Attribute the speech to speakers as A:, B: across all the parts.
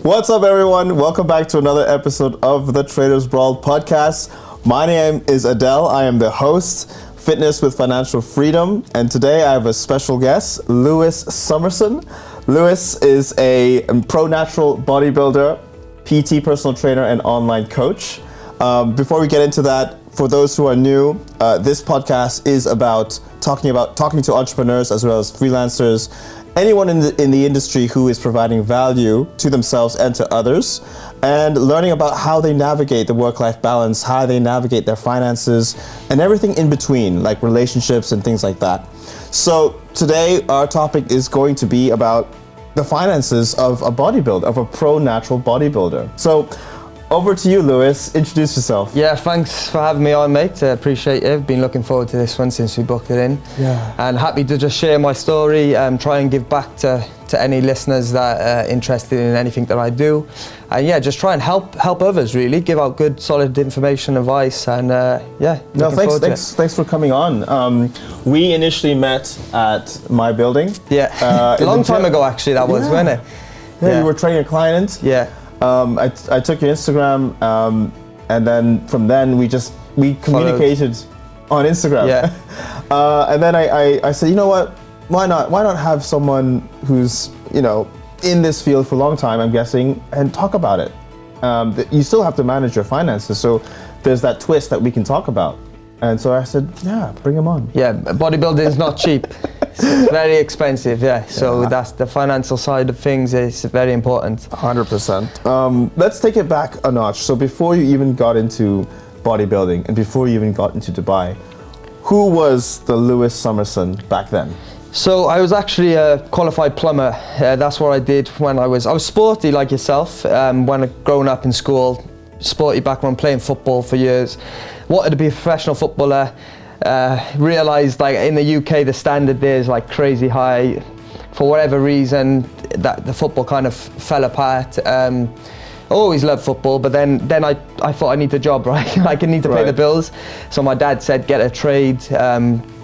A: What's up, everyone? Welcome back to another episode of the Traders Brawl podcast. My name is Adele. I am the host, Fitness with Financial Freedom, and today I have a special guest, Lewis Summerson. Lewis is a pro-natural bodybuilder, PT personal trainer, and online coach. Before we get into that, for those who are new, this podcast is about talking to entrepreneurs as well as freelancers, anyone in the industry who is providing value to themselves and to others, and learning about how they navigate the work-life balance, how they navigate their finances, and everything in between, like relationships and things like that. So today our topic is going to be about the finances of a bodybuilder, of a pro-natural bodybuilder. So over to you, Lewis. Introduce yourself.
B: Yeah, thanks for having me on, mate. Appreciate it. Been looking forward to this one since we booked it in.
A: Yeah.
B: And happy to just share my story, try and give back to any listeners that are interested in anything that I do. And yeah, just try and help others, really. Give out good, solid information, advice, and
A: thanks for coming on. We initially met at my building.
B: Yeah, a long time ago, actually, that was, wasn't it?
A: Yeah, you were training a client.
B: Yeah.
A: I took your Instagram, and then from then we communicated on Instagram.
B: Yeah.
A: And then I said, you know what? Why not have someone who's in this field for a long time, I'm guessing, and talk about it. You still have to manage your finances, so there's that twist that we can talk about. And so I said, yeah, bring him on.
B: Yeah, bodybuilding is not cheap. It's very expensive, yeah. So that's the financial side of things is very important.
A: 100%. Let's take it back a notch. So before you even got into bodybuilding and before you even got into Dubai, who was the Lewis Summerson back then?
B: So I was actually a qualified plumber. That's what I did when I was sporty like yourself. When I growing up in school, sporty background, playing football for years. Wanted to be a professional footballer. Realised like in the UK the standard there is like crazy high. For whatever reason, that the football kind of fell apart. I always loved football, but then I thought I need a job, right? Like I need to pay the bills. So my dad said, get a trade.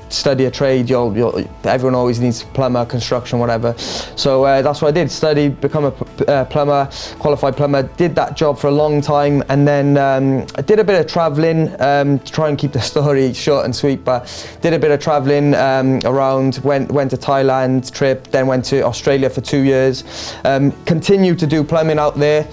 B: Study a trade, everyone always needs plumber, construction, whatever. So that's what I did, become a plumber, qualified plumber, did that job for a long time, and then I did a bit of traveling, to try and keep the story short and sweet, but did a bit of traveling around, went to Thailand trip, then went to Australia for 2 years, continued to do plumbing out there.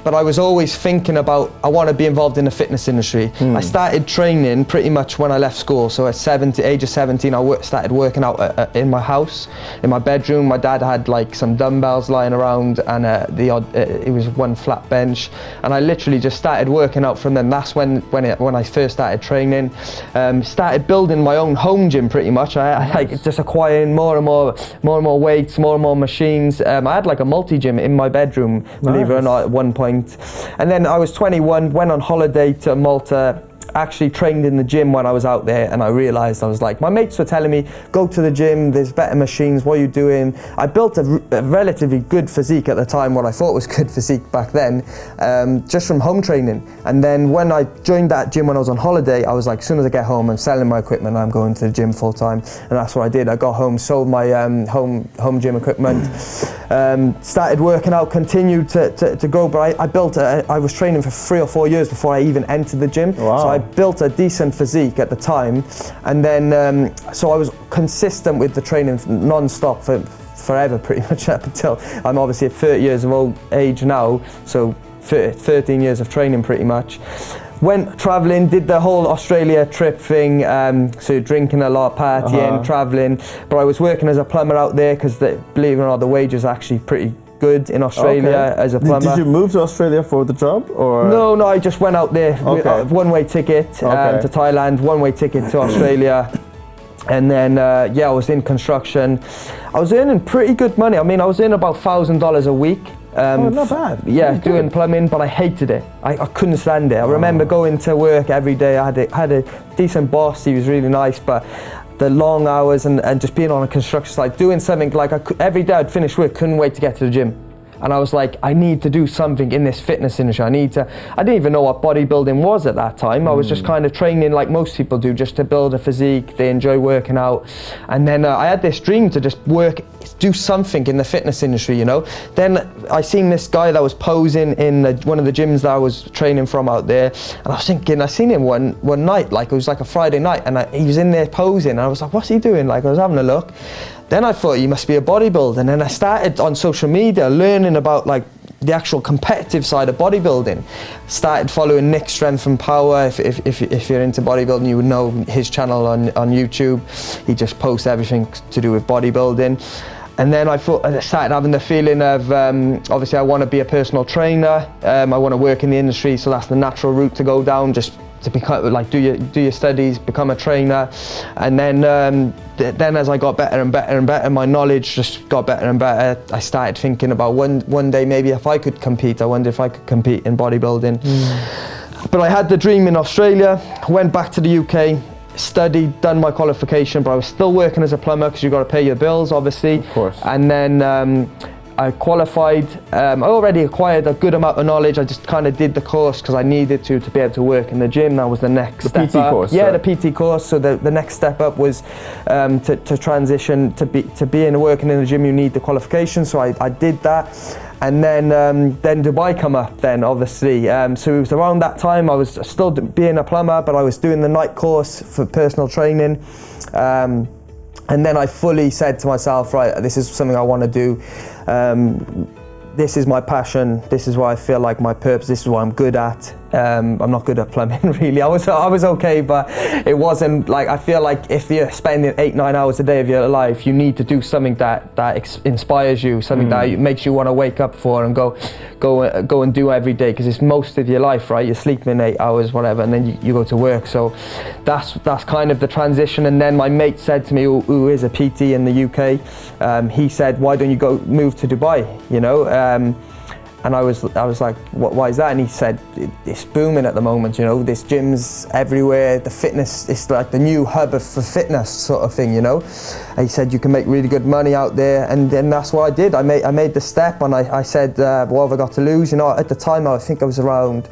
B: But I was always thinking about, I want to be involved in the fitness industry. I started training pretty much when I left school. So at age of 17, I started working out in my house, in my bedroom. My dad had like some dumbbells lying around and it was one flat bench. And I literally just started working out from them. That's when I first started training. Started building my own home gym pretty much. I just acquiring more and more weights, more and more machines. I had like a multi-gym in my bedroom, believe it or not, at one point. And then I was 21, went on holiday to Malta, actually trained in the gym when I was out there, and I realized, I was like, my mates were telling me, go to the gym, there's better machines, what are you doing? I built a relatively good physique at the time, what I thought was good physique back then, just from home training. And then when I joined that gym when I was on holiday, I was like, as soon as I get home, I'm selling my equipment, I'm going to the gym full time. And that's what I did. I got home, sold my home gym equipment, started working out, continued to go, but I was training for 3 or 4 years before I even entered the gym.
A: Wow.
B: So I built a decent physique at the time, and then so I was consistent with the training non-stop for forever, pretty much, up until I'm obviously at 30 years of old age now, so 13 years of training pretty much. Went traveling, did the whole Australia trip thing, so drinking a lot, partying, traveling, but I was working as a plumber out there because, believe it or not, the wages are actually pretty good in Australia as a plumber.
A: Did you move to Australia for the job, or?
B: No, I just went out there with a one-way ticket to Thailand, one-way ticket to Australia. And then, I was in construction. I was earning pretty good money. I mean, I was earning about $1,000 a week.
A: Not bad.
B: Yeah, doing plumbing, but I hated it. I couldn't stand it. I remember going to work every day. I had a decent boss. He was really nice, but the long hours and just being on a construction site, doing something like every day I'd finish work, couldn't wait to get to the gym. And I was like, I need to do something in this fitness industry. I didn't even know what bodybuilding was at that time. I was just kind of training like most people do, just to build a physique. They enjoy working out. And then I had this dream to just do something in the fitness industry, you know. Then I seen this guy that was posing in one of the gyms that I was training from out there, and I was thinking, I seen him one night, like it was like a Friday night, and he was in there posing, and I was like, what's he doing? Like, I was having a look. Then I thought, he must be a bodybuilder, and then I started on social media learning about like the actual competitive side of bodybuilding. Started following Nick Strength and Power. If you're into bodybuilding, you would know his channel on YouTube. He just posts everything to do with bodybuilding. And then I started having the feeling of, obviously I want to be a personal trainer. I want to work in the industry, so that's the natural route to go down, just to become, like, do your studies, become a trainer. And then as I got better and better and better, my knowledge just got better and better. I started thinking about one day maybe if I could compete. I wonder if I could compete in bodybuilding. But I had the dream in Australia, went back to the UK, studied, done my qualification, but I was still working as a plumber because you've got to pay your bills, obviously.
A: Of course.
B: And then I qualified. I already acquired a good amount of knowledge. I just kind of did the course because I needed to be able to work in the gym. That was the next step up.
A: Course,
B: yeah, the PT course. So the next step up was to transition to working in the gym. You need the qualification. So I did that. And then Dubai come up then, obviously. So it was around that time I was still being a plumber, but I was doing the night course for personal training. And then I fully said to myself, right, this is something I want to do. This is my passion. This is what I feel like my purpose. This is what I'm good at. I'm not good at plumbing, really. I was okay, but it wasn't like, I feel like if you're spending 8-9 hours a day of your life, you need to do something that inspires you, something that makes you want to wake up for and go and do every day, because it's most of your life, right? You're sleeping 8 hours, whatever, and then you go to work. So that's kind of the transition. And then my mate said to me, who is a PT in the UK, he said, why don't you move to Dubai, you know? And I was like, why is that? And he said, it's booming at the moment, you know, there's gyms everywhere, the fitness, it's like the new hub for fitness sort of thing, you know. And he said, you can make really good money out there. And then that's what I did. I made the step, and I said, what have I got to lose? You know, at the time, I think I was around,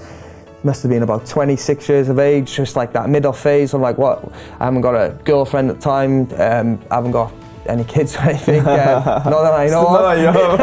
B: must have been about 26 years of age, just like that middle phase. I'm like, what? I haven't got a girlfriend at the time, I haven't got any kids or anything, not that I know of.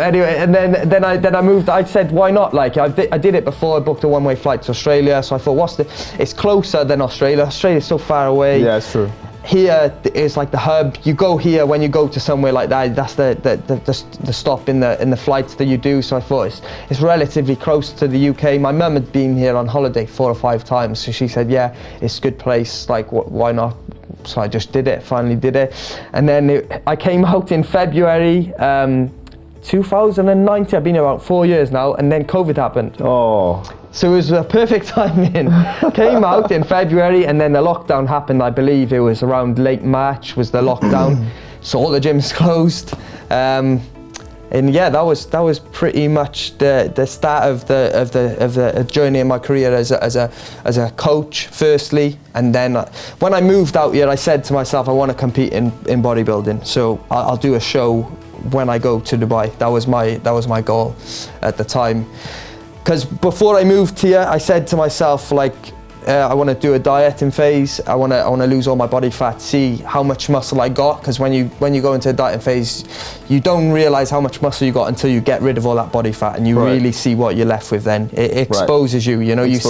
B: Anyway, and then I moved. I said, why not? Like, I did it before. I booked a one-way flight to Australia, so I thought, it's closer than Australia. Australia's so far away.
A: Yeah, it's true.
B: Here is like the hub. You go here when you go to somewhere like that. That's the stop in the flights that you do. So I thought it's relatively close to the UK. My mum had been here on holiday 4 or 5 times, so she said, yeah, it's a good place. Like, why not? So I just did it. Finally did it, and then I came out in February 2019. I've been here about 4 years now, and then COVID happened.
A: Oh.
B: So it was a perfect timing. Came out in February, and then the lockdown happened. I believe it was around late March was the lockdown. So all the gyms closed. And yeah, that was pretty much the start of the journey in my career as a coach, firstly, and then when I moved out here, I said to myself, I want to compete in bodybuilding. So I'll do a show when I go to Dubai. That was my goal at the time. Because before I moved here, I said to myself, like, I want to do a dieting phase. I want to lose all my body fat, see how much muscle I got. Because when you go into a dieting phase, you don't realize how much muscle you got until you get rid of all that body fat, and you really see what you're left with. Then it exposes you. You know, you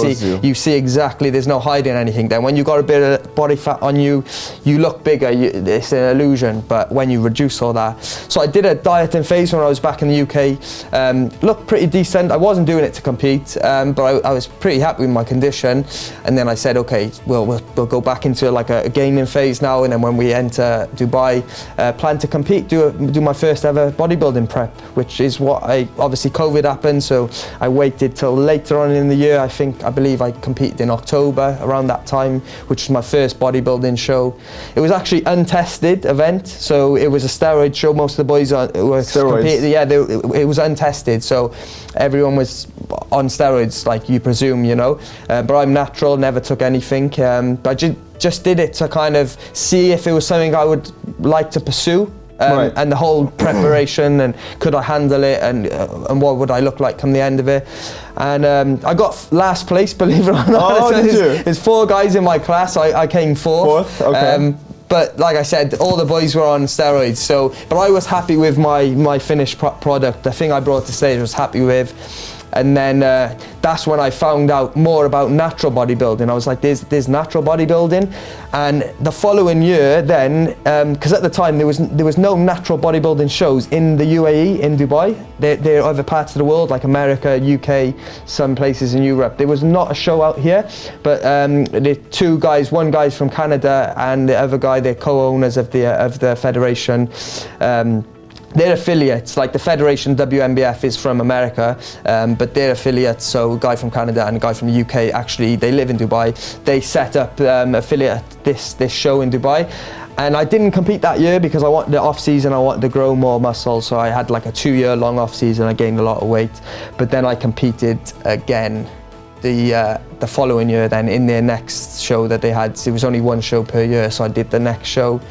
B: see exactly. There's no hiding anything. Then when you got a bit of body fat on you, you look bigger. It's an illusion. But when you reduce all that, so I did a dieting phase when I was back in the UK. Looked pretty decent. I wasn't doing it to compete, but I was pretty happy with my condition. And then I said, okay, we'll go back into like a gaining phase now, and then when we enter Dubai, plan to compete, do my first ever bodybuilding prep, which is what obviously COVID happened, so I waited till later on in the year. I believe I competed in October around that time, which was my first bodybuilding show. It was actually untested event, so it was a steroid show. Most of the boys were competing. Yeah, it was untested, so everyone was on steroids, like you presume, you know. But I'm natural, never took anything. But I just did it to kind of see if it was something I would like to pursue.
A: Right.
B: and the whole preparation and could I handle it and what would I look like come the end of it. And I got last place, believe it or not.
A: Oh, did you?
B: There's 4 guys in my class. I came fourth.
A: Okay.
B: But like I said, all the boys were on steroids. So, but I was happy with my finished product. The thing I brought to stage, I was happy with. And then that's when I found out more about natural bodybuilding. I was like, there's natural bodybuilding. And the following year then, because at the time there was no natural bodybuilding shows in the UAE, in Dubai. There are other parts of the world like America, UK, some places in Europe. There was not a show out here, but the 2 guys, one guy's from Canada and the other guy, they're co-owners of the federation. They're affiliates, like the federation WMBF is from America, but they're affiliates, so a guy from Canada and a guy from the UK, actually, they live in Dubai. They set up affiliate this show in Dubai. And I didn't compete that year because I wanted the off season, I wanted to grow more muscle, so I had like a 2-year long off season, I gained a lot of weight. But then I competed again the following year then in their next show that they had. It was only 1 show per year, so I did the next show.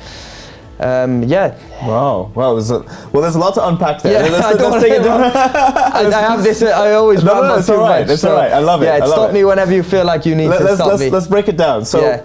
B: Yeah.
A: Wow. There's a lot to unpack there.
B: Yeah,
A: Let's take it down.
B: I have this. I always ramble
A: it's
B: too
A: all right.
B: much.
A: It's all right. I love it.
B: Yeah,
A: I love
B: stop
A: it.
B: me whenever you feel like you need to stop me.
A: Let's break it down. So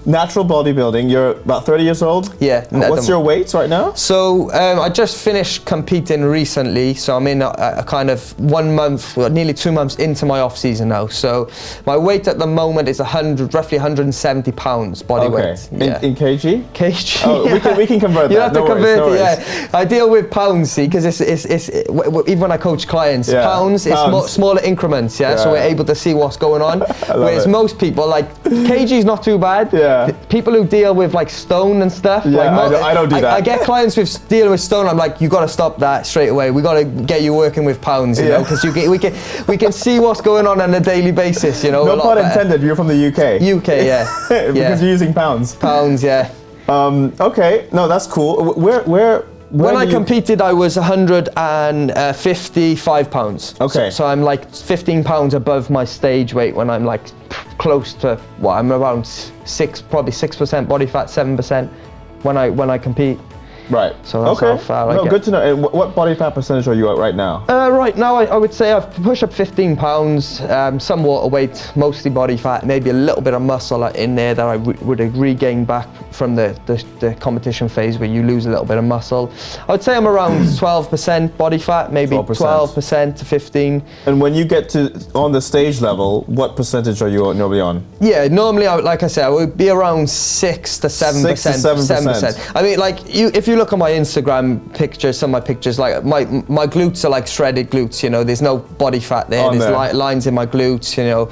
A: natural bodybuilding. You're about 30 years old.
B: Yeah.
A: What's your weight right now?
B: So I just finished competing recently. So I'm in a kind of 1 month, nearly 2 months into my off season now. So my weight at the moment is roughly 170 pounds body weight. Yeah.
A: In kg?
B: Kg.
A: Oh, we can convert that.
B: You have to convert
A: no
B: it. Yeah. I deal with pounds, see, because it's even when I coach clients, pounds. It's smaller increments. Yeah. So we're able to see what's going on. Whereas most people, like kg is not too bad.
A: Yeah.
B: People who deal with like stone and stuff.
A: Yeah. I don't do that.
B: I get clients with dealing with stone. I'm like, you got to stop that straight away. We got to get you working with pounds, you know, because we can see what's going on a daily basis, you know.
A: No pun intended. You're from the UK.
B: UK, yeah.
A: Because you're using pounds.
B: Pounds, yeah.
A: Okay, no, that's cool. Where
B: when I competed, I was 155 pounds.
A: Okay.
B: So I'm like 15 pounds above my stage weight when I'm like close to I'm around probably 6% body fat, 7% when I compete.
A: Right.
B: So that's how far I get.
A: Good to know. And what body fat percentage are you at right now?
B: Right now, I would say I've pushed up 15 pounds, some water weight, mostly body fat, maybe a little bit of muscle in there that I would regain back from the competition phase where you lose a little bit of muscle. I would say I'm around 12% body fat, maybe 12% to 15.
A: And when you get to on the stage level, what percentage are you normally on?
B: Yeah, normally, like I said, I would be around 6 to 7%.
A: 6 to 7%.
B: I mean, like if you look at my Instagram pictures, some of my pictures, like my glutes are like shredded glutes, you know, there's no body fat there, there's lines in my glutes, you know,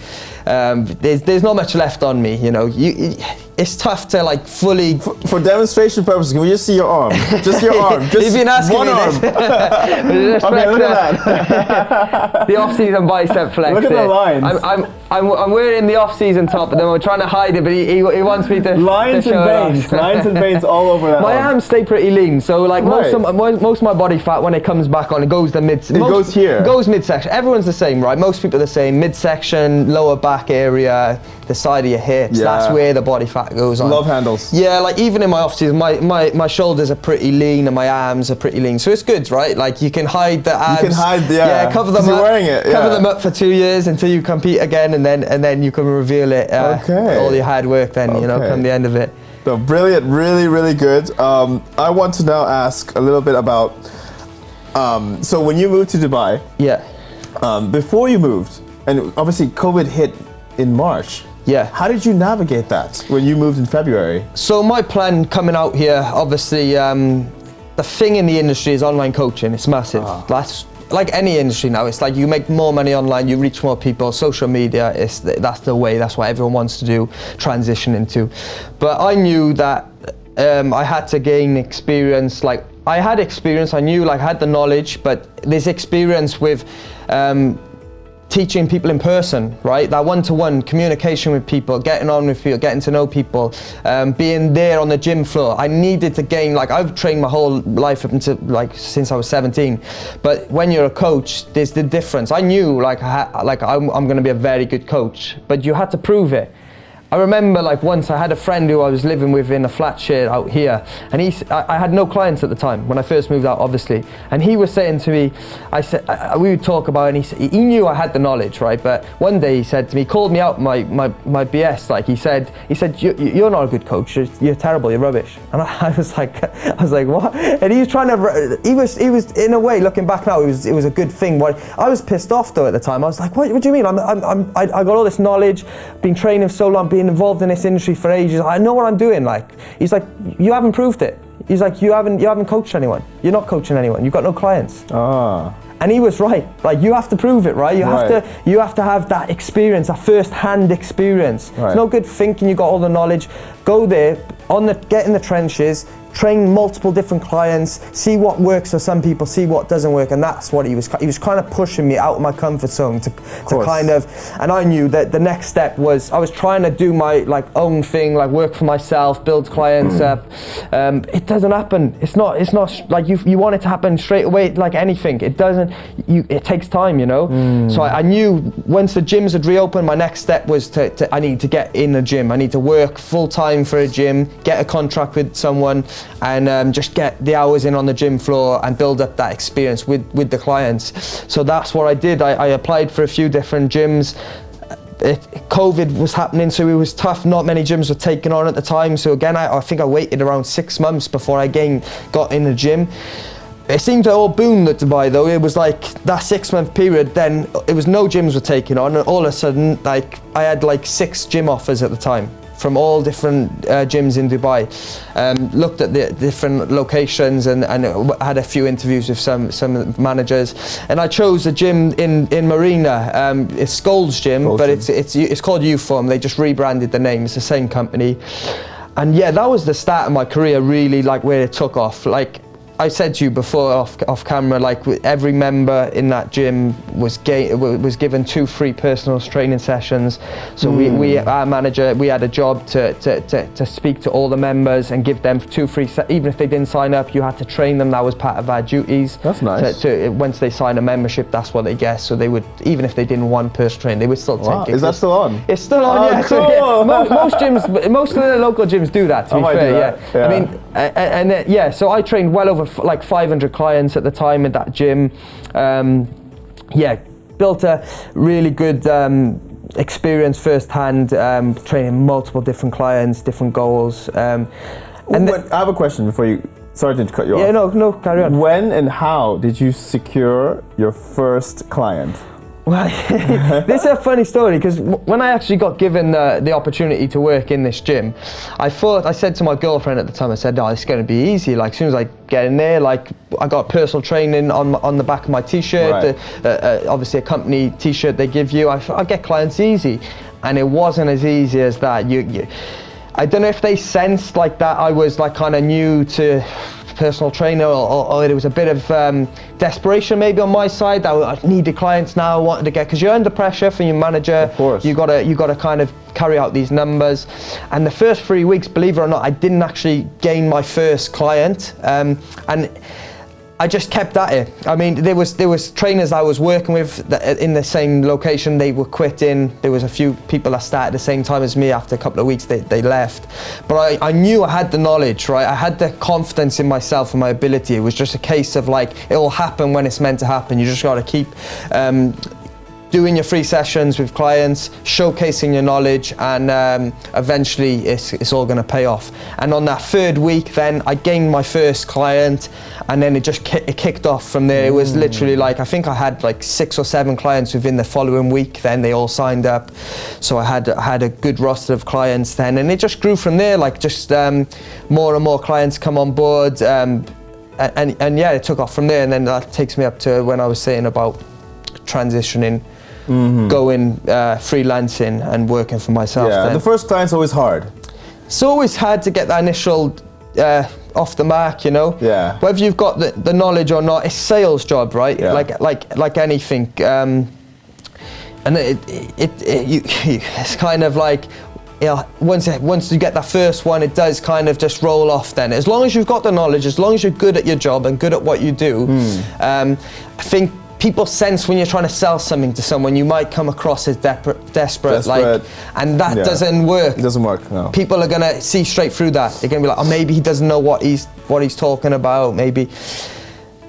B: there's not much left on me, you know. It's tough to like fully...
A: For demonstration purposes, can we just see your arm? Just your arm. Just
B: you've been asking
A: one
B: me
A: arm.
B: This.
A: Okay, look at that.
B: The off-season bicep flex.
A: Look at the lines.
B: I'm wearing the off-season top, but then I'm trying to hide it, but he wants me to
A: lines
B: to show
A: and veins. Lines and veins all over that
B: My
A: arm.
B: arms stay pretty lean, so like most of my body fat, when it comes back on, it goes
A: goes here.
B: It goes midsection. Everyone's the same, right? Most people are the same. Midsection, lower back area, the side of your hips.
A: Yeah.
B: That's where the body fat goes on.
A: Love handles.
B: Yeah, like even in my off season, my shoulders are pretty lean and my arms are pretty lean. So it's good, right? Like you can hide the abs.
A: You can hide,
B: cover them up.
A: You're wearing it.
B: Cover them up for 2 years until you compete again, and then you can reveal it. All your hard work. Then you know, come the end of it.
A: So brilliant, really, really good. I want to now ask a little bit about. So when you moved to Dubai.
B: Yeah.
A: Before you moved, and obviously COVID hit in March.
B: Yeah.
A: How did you navigate that when you moved in February?
B: So my plan coming out here, obviously, the thing in the industry is online coaching. It's massive. That's like any industry now. It's like you make more money online, you reach more people. Social media that's the way. That's what everyone wants to do, transition into. But I knew that I had to gain experience. Like I had experience. I knew like I had the knowledge, but this experience with. Teaching people in person, right? That one-to-one communication with people, getting on with people, getting to know people, being there on the gym floor. I needed to gain, like I've trained my whole life up until like since I was 17. But when you're a coach, there's the difference. I knew like I'm going to be a very good coach, but you had to prove it. I remember like once I had a friend who I was living with in a flat share out here, and I had no clients at the time when I first moved out, obviously, and he was saying to me, we would talk about it, and he knew I had the knowledge, right? But one day he said to me, he called me out my BS, like he said you're not a good coach, you're terrible, you're rubbish. And I was like what? And he was trying to, he was in a way, looking back now, it was a good thing. I was pissed off though at the time. I was like, what do you mean? I got all this knowledge, been training for so long, been involved in this industry for ages. I know what I'm doing. Like, he's like, you haven't proved it. He's like, you haven't coached anyone. You're not coaching anyone. You've got no clients. And he was right. Like, you have to prove it, right? You have to have that experience, that first-hand experience. Right. It's no good thinking you got all the knowledge. Go there, get in the trenches, train multiple different clients, see what works for some people, see what doesn't work, and that's what he was kind of pushing me out of my comfort zone to kind of, and I knew that the next step was, I was trying to do my like own thing, like work for myself, build clients up. It doesn't happen. It's not like you want it to happen straight away, like anything. It doesn't, it takes time, you know? So I knew once the gyms had reopened, my next step was I need to get in a gym. I need to work full time for a gym, get a contract with someone, and just get the hours in on the gym floor and build up that experience with the clients. So that's what I did. I applied for a few different gyms. COVID was happening, so it was tough. Not many gyms were taken on at the time. So again, I think I waited around 6 months before I again got in the gym. It seemed to all boom at Dubai though. It was like that 6 month period, then it was no gyms were taken on, and all of a sudden, like I had like 6 gym offers at the time from all different gyms in Dubai. Looked at the different locations and had a few interviews with some managers, and I chose a gym in Marina. It's Gold's Gym, but it's called U-Form. They just rebranded the name. It's the same company, and yeah, that was the start of my career, really, like where it took off. Like I said to you before off camera, like every member in that gym was given 2 free personal training sessions. So our manager, we had a job to speak to all the members and give them 2 free, even if they didn't sign up, you had to train them. That was part of our duties. That's nice. Once they sign a membership, that's what they get. So they would, even if they didn't want personal training, they would still take it.
A: Is that still on?
B: It's still on, yeah. Cool. So, yeah. Most gyms, most of the local gyms do that, to be fair, yeah. I mean, so I trained well over like 500 clients at the time at that gym. Built a really good experience firsthand, training multiple different clients, different goals. I have a question before you. Sorry to cut you off. Yeah, no, carry on.
A: When and how did you secure your first client?
B: Well, this is a funny story, because when I actually got given the opportunity to work in this gym, I said to my girlfriend at the time, I said, oh, it's going to be easy. Like, as soon as I get in there, like, I got personal training on the back of my t-shirt, right. Obviously a company t-shirt they give you. I get clients easy, and it wasn't as easy as that. I don't know if they sensed like that I was like kind of new to personal trainer, or there was a bit of desperation maybe on my side that I needed clients now, I wanted to get, because you're under pressure from your manager.
A: Of course.
B: You got to kind of carry out these numbers. And the first 3 weeks, believe it or not, I didn't actually gain my first client, and I just kept at it. I mean, there was trainers I was working with that in the same location, they were quitting. There was a few people that started at the same time as me. After a couple of weeks, they left. But I knew I had the knowledge, right? I had the confidence in myself and my ability. It was just a case of like, it will happen when it's meant to happen. You just got to keep doing your free sessions with clients, showcasing your knowledge, and eventually it's all going to pay off. And on that 3rd week, then I gained my first client, and then it kicked off from there. It was literally like, I think I had like 6 or 7 clients within the following week. Then they all signed up, so I had a good roster of clients then, and it just grew from there. Like just more and more clients come on board, and yeah, it took off from there. And then that takes me up to when I was saying about transitioning. Going freelancing and working for myself.
A: Yeah, the first client's always hard.
B: It's always hard to get that initial off the mark, you know. Yeah. Whether you've got the knowledge or not, it's a sales job, right? Yeah. Like anything. And it's kind of like, you know, once you get that first one, it does kind of just roll off then. As long as you've got the knowledge, as long as you're good at your job and good at what you do, I think people sense when you're trying to sell something to someone, you might come across as desperate, like, and that doesn't work.
A: It doesn't work, no.
B: People are gonna see straight through that. They're gonna be like, oh, maybe he doesn't know what he's talking about, maybe,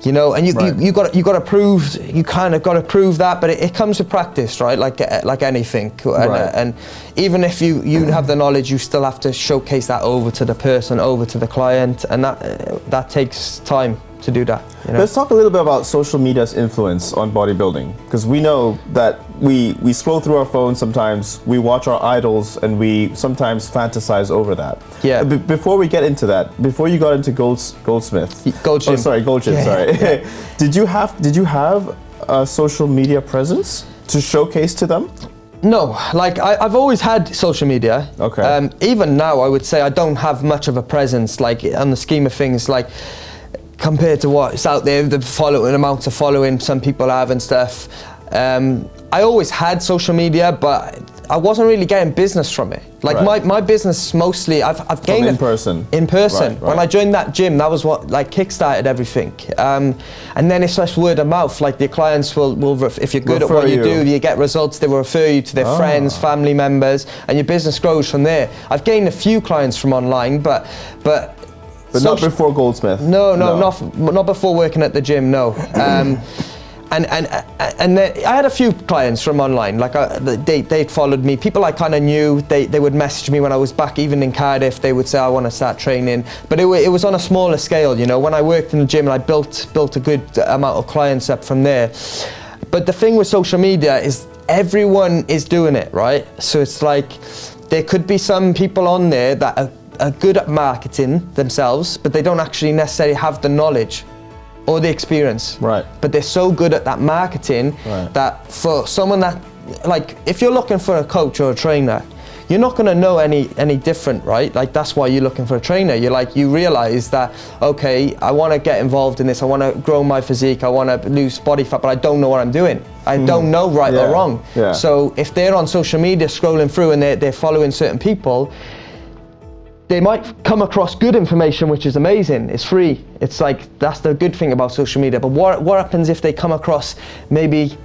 B: you know. And you got to prove, you kind of got to prove that, but it comes with practice, right? Like anything, and even if you have the knowledge, you still have to showcase that over to the person, over to the client, and that takes time to do that, you know?
A: Let's talk a little bit about social media's influence on bodybuilding, because we know that we scroll through our phones sometimes, we watch our idols, and we sometimes fantasize over that.
B: Yeah.
A: Before we get into that, before you got into Goldsmith.
B: Gold Gym.
A: Oh, sorry, Gold Gym, sorry. Yeah. Did you have a social media presence to showcase to them?
B: No, like I've always had social media.
A: Okay.
B: Even now, I would say I don't have much of a presence, like on the scheme of things, like compared to what's out there, the amount of following some people have and stuff. I always had social media, but I wasn't really getting business from it. Like my business mostly, I've gained
A: in person.
B: In person.
A: Right.
B: When I joined that gym, that was what like kickstarted everything. And then it's just word of mouth. Like the clients will if you're good at what you do, you get results. They will refer you to their friends, family members, and your business grows from there. I've gained a few clients from online, but
A: not before Goldsmith.
B: No, not before working at the gym. No. And then I had a few clients from online. Like they'd followed me. People I kind of knew. They would message me when I was back, even in Cardiff. They would say, I want to start training. But it was on a smaller scale. You know, when I worked in the gym, and I built a good amount of clients up from there. But the thing with social media is everyone is doing it, right? So it's like there could be some people on there that are good at marketing themselves, but they don't actually necessarily have the knowledge or the experience.
A: Right.
B: But they're so good at that marketing that for someone that, like, if you're looking for a coach or a trainer, you're not going to know any different, right? Like, that's why you're looking for a trainer. You realize that, okay, I want to get involved in this. I want to grow my physique. I want to lose body fat, but I don't know what I'm doing. I don't know right or wrong.
A: Yeah.
B: So if they're on social media scrolling through and they're following certain people, they might come across good information, which is amazing. It's free. It's like, that's the good thing about social media. But what happens if they come across maybe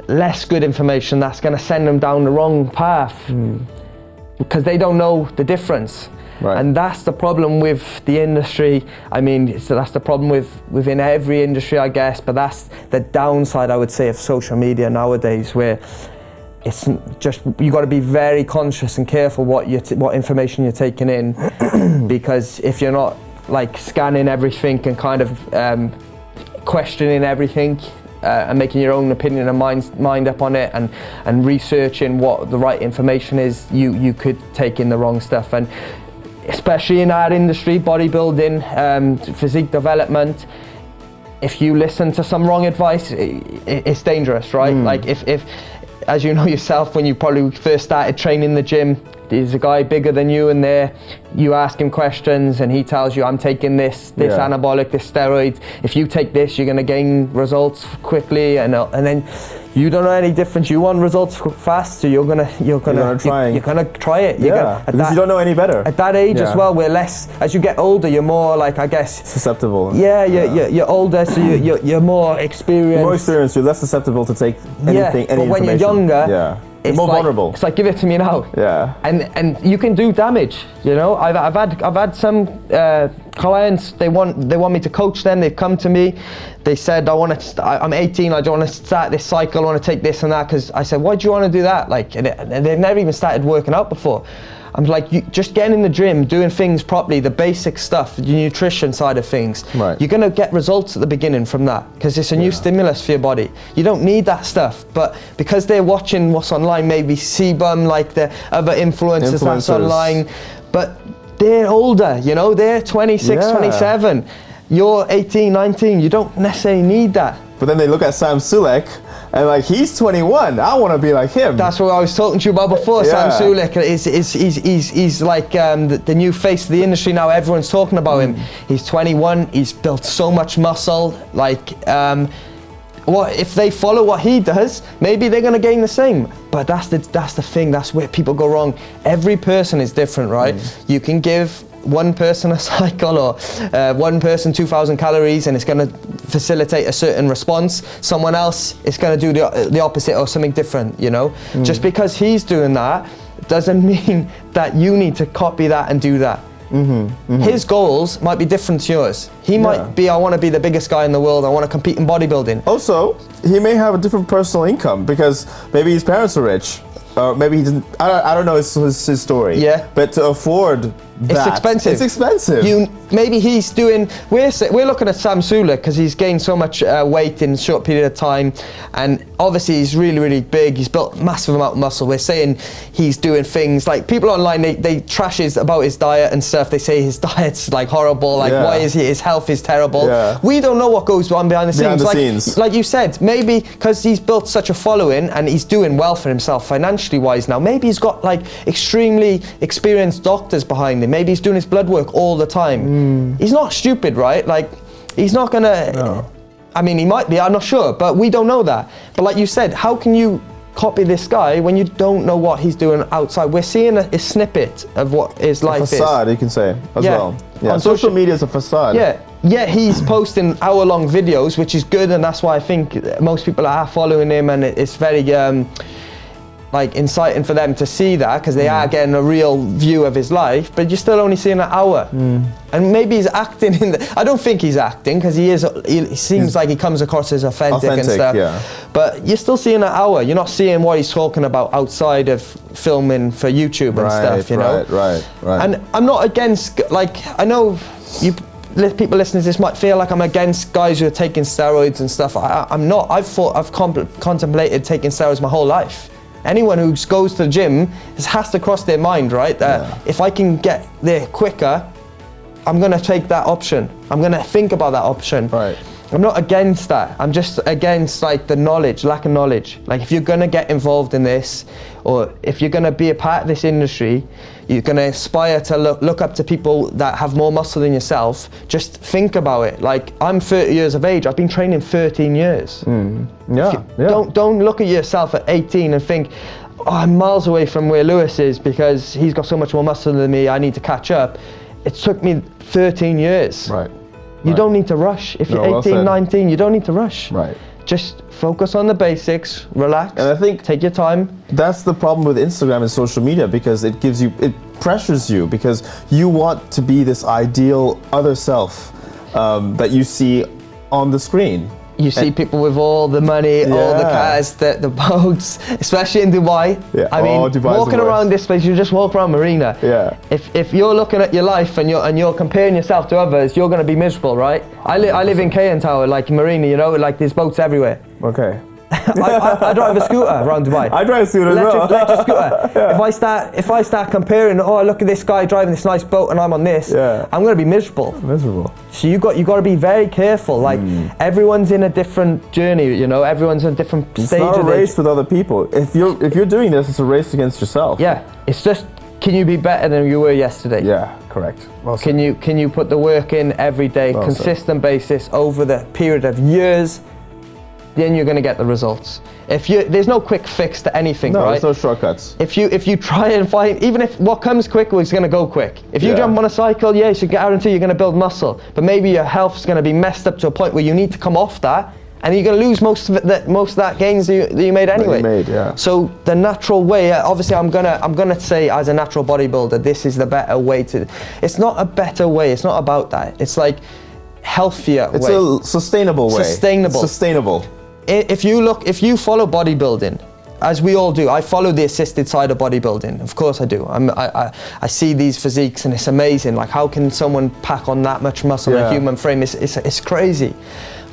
B: less good information that's going to send them down the wrong path? Because they don't know the difference. Right. And that's the problem with the industry. I mean, so that's the problem within every industry, I guess, but that's the downside, I would say, of social media nowadays, where it's just, you got to be very conscious and careful what information you're taking in, because if you're not like scanning everything and kind of questioning everything and making your own opinion and mind up on it and researching what the right information is, you could take in the wrong stuff. And especially in our industry, bodybuilding, physique development, if you listen to some wrong advice, it's dangerous, right? Like if as you know yourself, when you probably first started training in the gym, there's a guy bigger than you in there, you ask him questions and he tells you, I'm taking this anabolic, this steroid, if you take this, you're gonna gain results quickly, and then you don't know any difference. You want results fast, so you're gonna try it.
A: Because you don't know any better.
B: At that age as well, we're less, as you get older, you're more like, I guess,
A: susceptible.
B: You're older, so you're more experienced.
A: You're more experienced, you're less susceptible to take anything, any
B: but when
A: information.
B: You're younger,
A: it's more vulnerable.
B: It's like, give it to me now.
A: Yeah.
B: And you can do damage. You know, I've had some clients. They want me to coach them. They've come to me. They said, I'm 18. I don't want to start this cycle. I want to take this and that. Because I said, why do you want to do that? Like, and they've never even started working out before. I'm like, you just getting in the gym, doing things properly, the basic stuff, the nutrition side of things. Right. You're gonna get results at the beginning from that, because it's a new stimulus for your body. You don't need that stuff, but because they're watching what's online, maybe Sebum, like the other influencers that's online, but they're older, you know, they're 26, 27. You're 18, 19, you don't necessarily need that.
A: But then they look at Sam Sulek, and like, he's 21. I want to be like him.
B: That's what I was talking to you about before. Sam Sulek he's like the new face of the industry now. Everyone's talking about him. He's 21. He's built so much muscle. Like, what if they follow what he does? Maybe they're gonna gain the same. But that's the thing. That's where people go wrong. Every person is different, right? You can give one person a cycle, or one person 2,000 calories, and it's going to facilitate a certain response. Someone else is going to do the opposite or something different, you know? Just because he's doing that doesn't mean that you need to copy that and do that. His goals might be different to yours. He might be, I want to be the biggest guy in the world, I want to compete in bodybuilding.
A: Also, he may have a different personal income because maybe his parents are rich. Maybe he didn't, I don't know his story. Yeah. But to afford that,
B: it's expensive.
A: It's expensive.
B: Maybe he's doing, we're looking at Sam Sulek because he's gained so much weight in a short period of time, and obviously he's really, really big. He's built a massive amount of muscle. We're saying he's doing things like, people online, they trash about his diet and stuff. They say his diet's like horrible, like why is his health is terrible. We don't know what goes on behind the scenes. Like you said, maybe because he's built such a following and he's doing well for himself financially wise now, maybe he's got like extremely experienced doctors behind him. Maybe he's doing his blood work all the time. He's not stupid, right? Like, he's not gonna, I mean, he might be, I'm not sure, but we don't know that. But like you said, how can you copy this guy when you don't know what he's doing outside? We're seeing a snippet of what his life is.
A: A facade, you can say, as well. Yeah, on social media is a facade.
B: Yeah, he's posting hour-long videos, which is good, and that's why I think most people are following him, and it's very, like inciting for them to see that, because they are getting a real view of his life, but you're still only seeing an hour. And maybe he's acting I don't think he's acting, because he seems like he comes across as authentic and stuff. But you're still seeing an hour. You're not seeing what he's talking about outside of filming for YouTube and stuff, you know? Right. And I'm not against, like, I know people listening to this might feel like I'm against guys who are taking steroids and stuff. I'm not. I've contemplated taking steroids my whole life. Anyone who goes to the gym has to cross their mind, right? That if I can get there quicker, I'm gonna take that option. I'm gonna think about that option. Right. I'm not against that. I'm just against like the lack of knowledge. Like if you're gonna get involved in this, or if you're gonna be a part of this industry, you're gonna aspire to look up to people that have more muscle than yourself, just think about it. Like, I'm 30 years of age, I've been training 13 years. Don't look at yourself at 18 and think, oh, I'm miles away from where Lewis is because he's got so much more muscle than me, I need to catch up. It took me 13 years. You don't need to rush. If you're 18, 19, you don't need to rush. Just focus on the basics, relax, and I think take your time.
A: That's the problem with Instagram and social media, because it pressures you, because you want to be this ideal other self that you see on the screen.
B: You see people with all the money, all the cars, the boats, especially in Dubai. I mean, walking around this place, you just walk around Marina. If you're looking at your life and you're comparing yourself to others, you're going to be miserable, right? I live in KN Tower, like Marina, you know, like there's boats everywhere.
A: Okay.
B: I drive a scooter around Dubai.
A: I drive a scooter as well.
B: Electric scooter. If I start comparing, oh, look at this guy driving this nice boat and I'm on this, I'm going to be miserable. So you got to be very careful. Like everyone's in a different journey, you know. Everyone's in a different stage.
A: It's not a race with other people. If you're doing this, it's a race against yourself.
B: It's just, can you be better than you were yesterday?
A: Correct. Well
B: can you put the work in every day, consistent basis over the period of years? Then you're going to get the results. There's no quick fix to anything, right?
A: There's no shortcuts.
B: If you try and find, even if what comes quick is going to go quick. If you jump on a cycle, you should guarantee you're going to build muscle, but maybe your health's going to be messed up to a point where you need to come off that, and you're going to lose most of that gains that you made anyway. So the natural way, obviously, I'm gonna say as a natural bodybuilder, this is the better way to. It's not a better way. It's not about that. It's like healthier way.
A: It's a sustainable way. Sustainable.
B: If you follow bodybuilding, as we all do, I follow the assisted side of bodybuilding. Of course I do. I see these physiques and it's amazing. Like, how can someone pack on that much muscle in a human frame? It's crazy.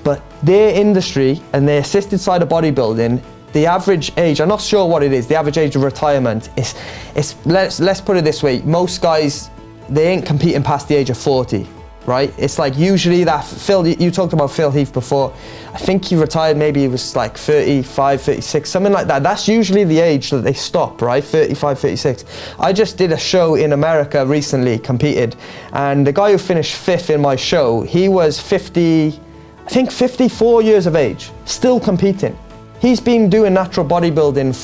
B: But their industry and the assisted side of bodybuilding, the average age, I'm not sure what it is, the average age of retirement is let's put it this way, most guys, they ain't competing past the age of 40. Right? It's like usually that Phil, you talked about Phil Heath before. I think he retired, maybe he was like 35, 36, something like that. That's usually the age that they stop, right? 35, 36. I just did a show in America recently, competed, and the guy who finished 5th in my show, he was 54 years of age, still competing. He's been doing natural bodybuilding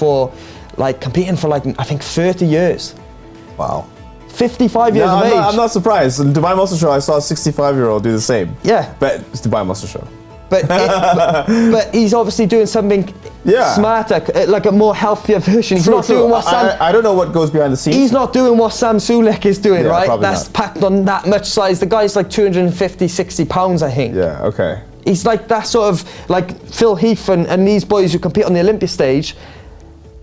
B: competing for I think 30 years.
A: Wow.
B: 55 years of age.
A: I'm not surprised. In Dubai Muscle Show, I saw a 65-year-old do the same.
B: Yeah.
A: But it's Dubai Muscle Show.
B: But he's obviously doing something smarter, like a more healthier version. He's not doing what
A: I don't know what goes behind the scenes.
B: He's not doing what Sam Sulek is doing, right? That's
A: not.
B: packed on that much size. The guy's like 250, 60 pounds, I think.
A: Yeah, okay.
B: He's like that sort of, like Phil Heath and these boys who compete on the Olympia stage.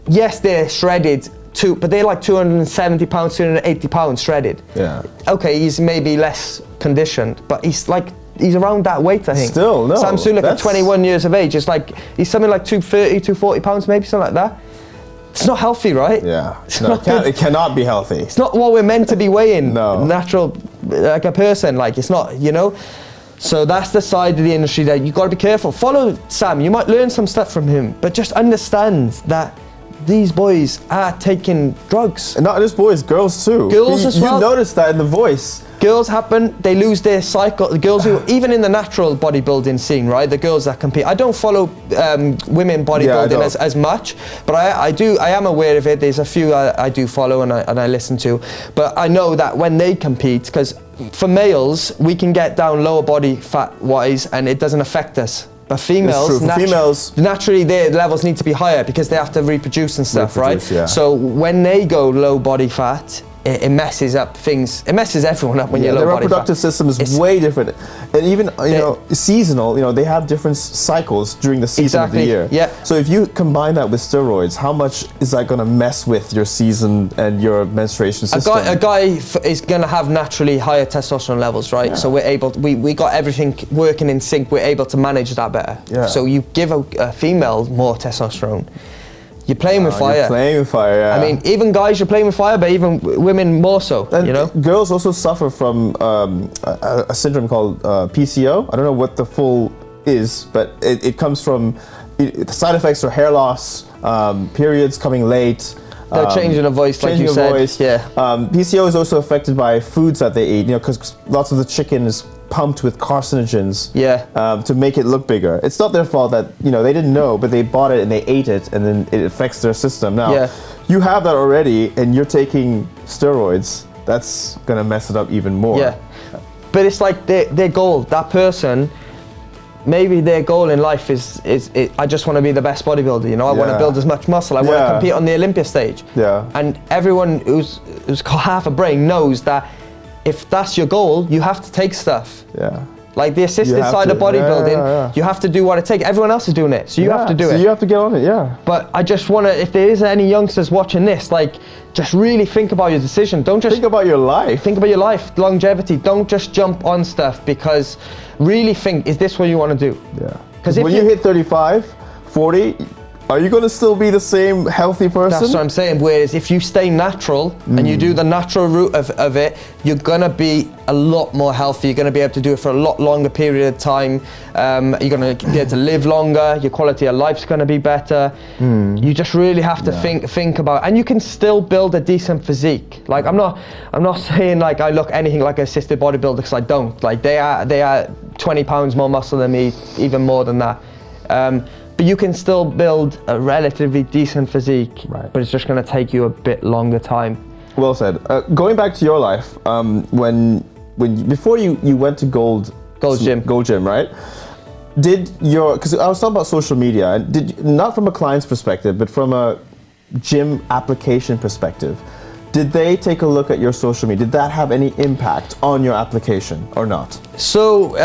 B: Yes, they're shredded too, but they're like 270 pounds, 280 pounds shredded.
A: Yeah.
B: Okay, he's maybe less conditioned, but he's around that weight, I think.
A: Still, no.
B: Sam Sulek at 21 years of age, he's something like 230, 240 pounds, maybe something like that. It's not healthy, right?
A: Yeah. It cannot be healthy.
B: It's not what we're meant to be weighing.
A: No.
B: Natural, like a person, like it's not, you know? So that's the side of the industry that you've got to be careful. Follow Sam, you might learn some stuff from him, but just understand that these boys are taking drugs.
A: And not just boys, girls too.
B: Girls as well.
A: You noticed that in the voice.
B: Girls happen, they lose their cycle. The girls who, even in the natural bodybuilding scene, right? The girls that compete. I don't follow women bodybuilding as much, but I am aware of it. There's a few I do follow and I listen to. But I know that when they compete, because for males, we can get down lower body fat wise and it doesn't affect us. But females, naturally their levels need to be higher because they have to reproduce and stuff, right? Yeah. So when they go low body fat, it messes up things. It messes everyone up when you're low body fat.
A: The reproductive system is way different. And even, seasonal, they have different cycles during the season of the year.
B: Yeah.
A: So if you combine that with steroids, how much is that going to mess with your season and your menstruation system?
B: A guy is going to have naturally higher testosterone levels, right? Yeah. So we're able, we got everything working in sync. We're able to manage that better. Yeah. So you give a female more testosterone. You're playing with fire.
A: You're playing with fire, yeah.
B: I mean, even guys, you're playing with fire, but even women more so,
A: and girls also suffer from a syndrome called PCO. I don't know what the full is, but it comes from, the side effects are hair loss, periods coming late.
B: Changing a voice, like you said.
A: Voice. Yeah. PCO is also affected by foods that they eat, because lots of the chicken is pumped with carcinogens to make it look bigger. It's not their fault that, they didn't know, but they bought it and they ate it and then it affects their system. Now, you have that already and you're taking steroids, that's gonna mess it up even more.
B: Yeah, but it's like their goal, that person, maybe their goal in life is I just want to be the best bodybuilder, I want to build as much muscle, I want to compete on the Olympia stage. Yeah. And everyone who's got half a brain knows that if that's your goal, you have to take stuff. Yeah. Like the assisted side of bodybuilding, you have to do what it takes. Everyone else is doing it, so you have to do it.
A: So you have to get on it, yeah.
B: But I just want to, if there is any youngsters watching this, just really think about your decision. Don't just
A: think about your life.
B: Think about your life, longevity. Don't just jump on stuff, because really think, is this what you want to do? Yeah. Because
A: when you hit 35, 40, are you going to still be the same healthy person?
B: That's what I'm saying. Whereas if you stay natural and you do the natural route of it, you're going to be a lot more healthy. You're going to be able to do it for a lot longer period of time. You're going to be able to live longer. Your quality of life's going to be better. You just really have to think about, and you can still build a decent physique. Like I'm not saying like I look anything like an assisted bodybuilder, because I don't. Like they are 20 pounds more muscle than me, even more than that. But you can still build a relatively decent physique, but it's just going to take you a bit longer time.
A: Well said. Going back to your life, before you went to Gold Gym, right? Because I was talking about social media, not from a client's perspective, but from a gym application perspective. Did they take a look at your social media? Did that have any impact on your application or not?
B: So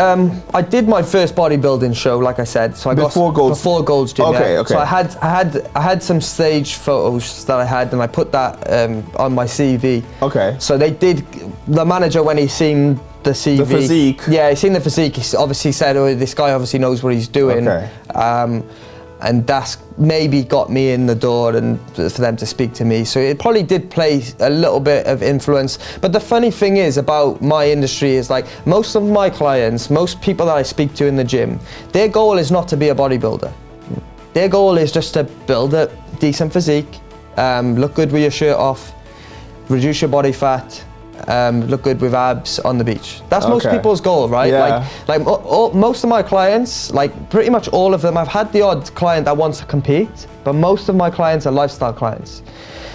B: I did my first bodybuilding show, like I said. So before Gold's Gym.
A: Okay,
B: okay. So I had some stage photos that I had, and I put that on my CV. Okay. So they did. The manager, when he seen the CV,
A: the physique.
B: Yeah, he seen the physique. He obviously said, "Oh, this guy obviously knows what he's doing." Okay. And that's maybe got me in the door and for them to speak to me. So it probably did play a little bit of influence. But the funny thing is about my industry is like most of my clients, most people that I speak to in the gym, their goal is not to be a bodybuilder. Their goal is just to build a decent physique, look good with your shirt off, reduce your body fat, look good with abs on the beach. That's most people's goal, right? Yeah. Like most of my clients, like pretty much all of them, I've had the odd client that wants to compete, but most of my clients are lifestyle clients.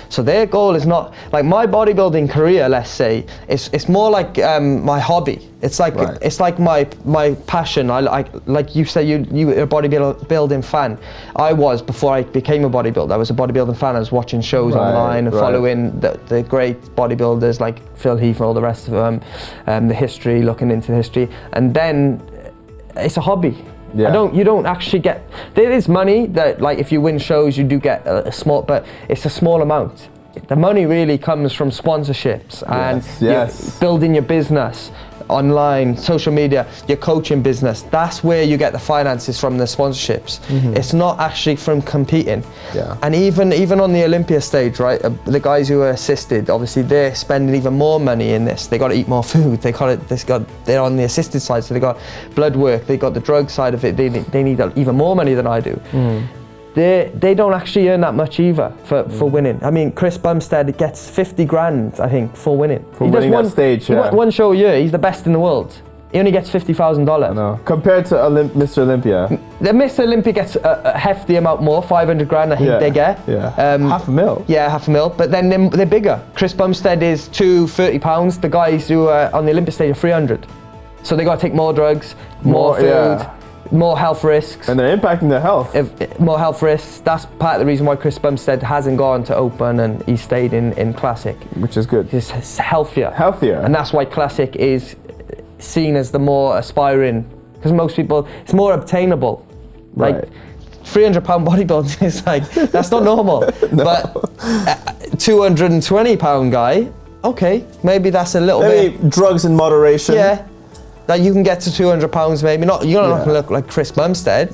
B: So their goal is not like my bodybuilding career. Let's say it's more like my hobby. It's like it's like my passion. I like you say you were a bodybuilding fan. I was before I became a bodybuilder. I was a bodybuilding fan. I was watching shows online and following the great bodybuilders like Phil Heath and all the rest of them, the history, looking into the history, and then it's a hobby. Yeah. You don't actually get, there is money that like if you win shows you do get a small, but it's a small amount. The money really comes from sponsorships and building your business online, social media, your coaching business. That's where you get the finances from, the sponsorships. It's not actually from competing. And even on the Olympia stage, right, the guys who are assisted, obviously they're spending even more money in this. They got to eat more food. They're on the assisted side, so they got blood work, they got the drug side of it. They need even more money than I do. They don't actually earn that much either for winning. I mean, Chris Bumstead gets 50 grand, I think, for winning.
A: For winning that stage,
B: he one show a year, he's the best in the world. He only gets $50,000.
A: No. Compared to Mr. Olympia.
B: The Mr. Olympia gets a hefty amount more, 500 grand I think they get.
A: $500,000.
B: Yeah, $500,000, but then they're bigger. Chris Bumstead is £230. The guys who are on the Olympia stage are 300. So they got to take more drugs, more food. More health risks.
A: And they're impacting their health.
B: More health risks. That's part of the reason why Chris Bumstead hasn't gone to Open and he stayed in Classic.
A: Which is good.
B: He's healthier.
A: And
B: that's why Classic is seen as the more aspiring, because most people, it's more obtainable. Like 300-pound bodybuilding is like, that's not normal. But a 220-pound guy, okay, maybe that's a little bit.
A: Maybe drugs in moderation.
B: Yeah. Like you can get to 200 pounds maybe, you're not going to look like Chris Bumstead,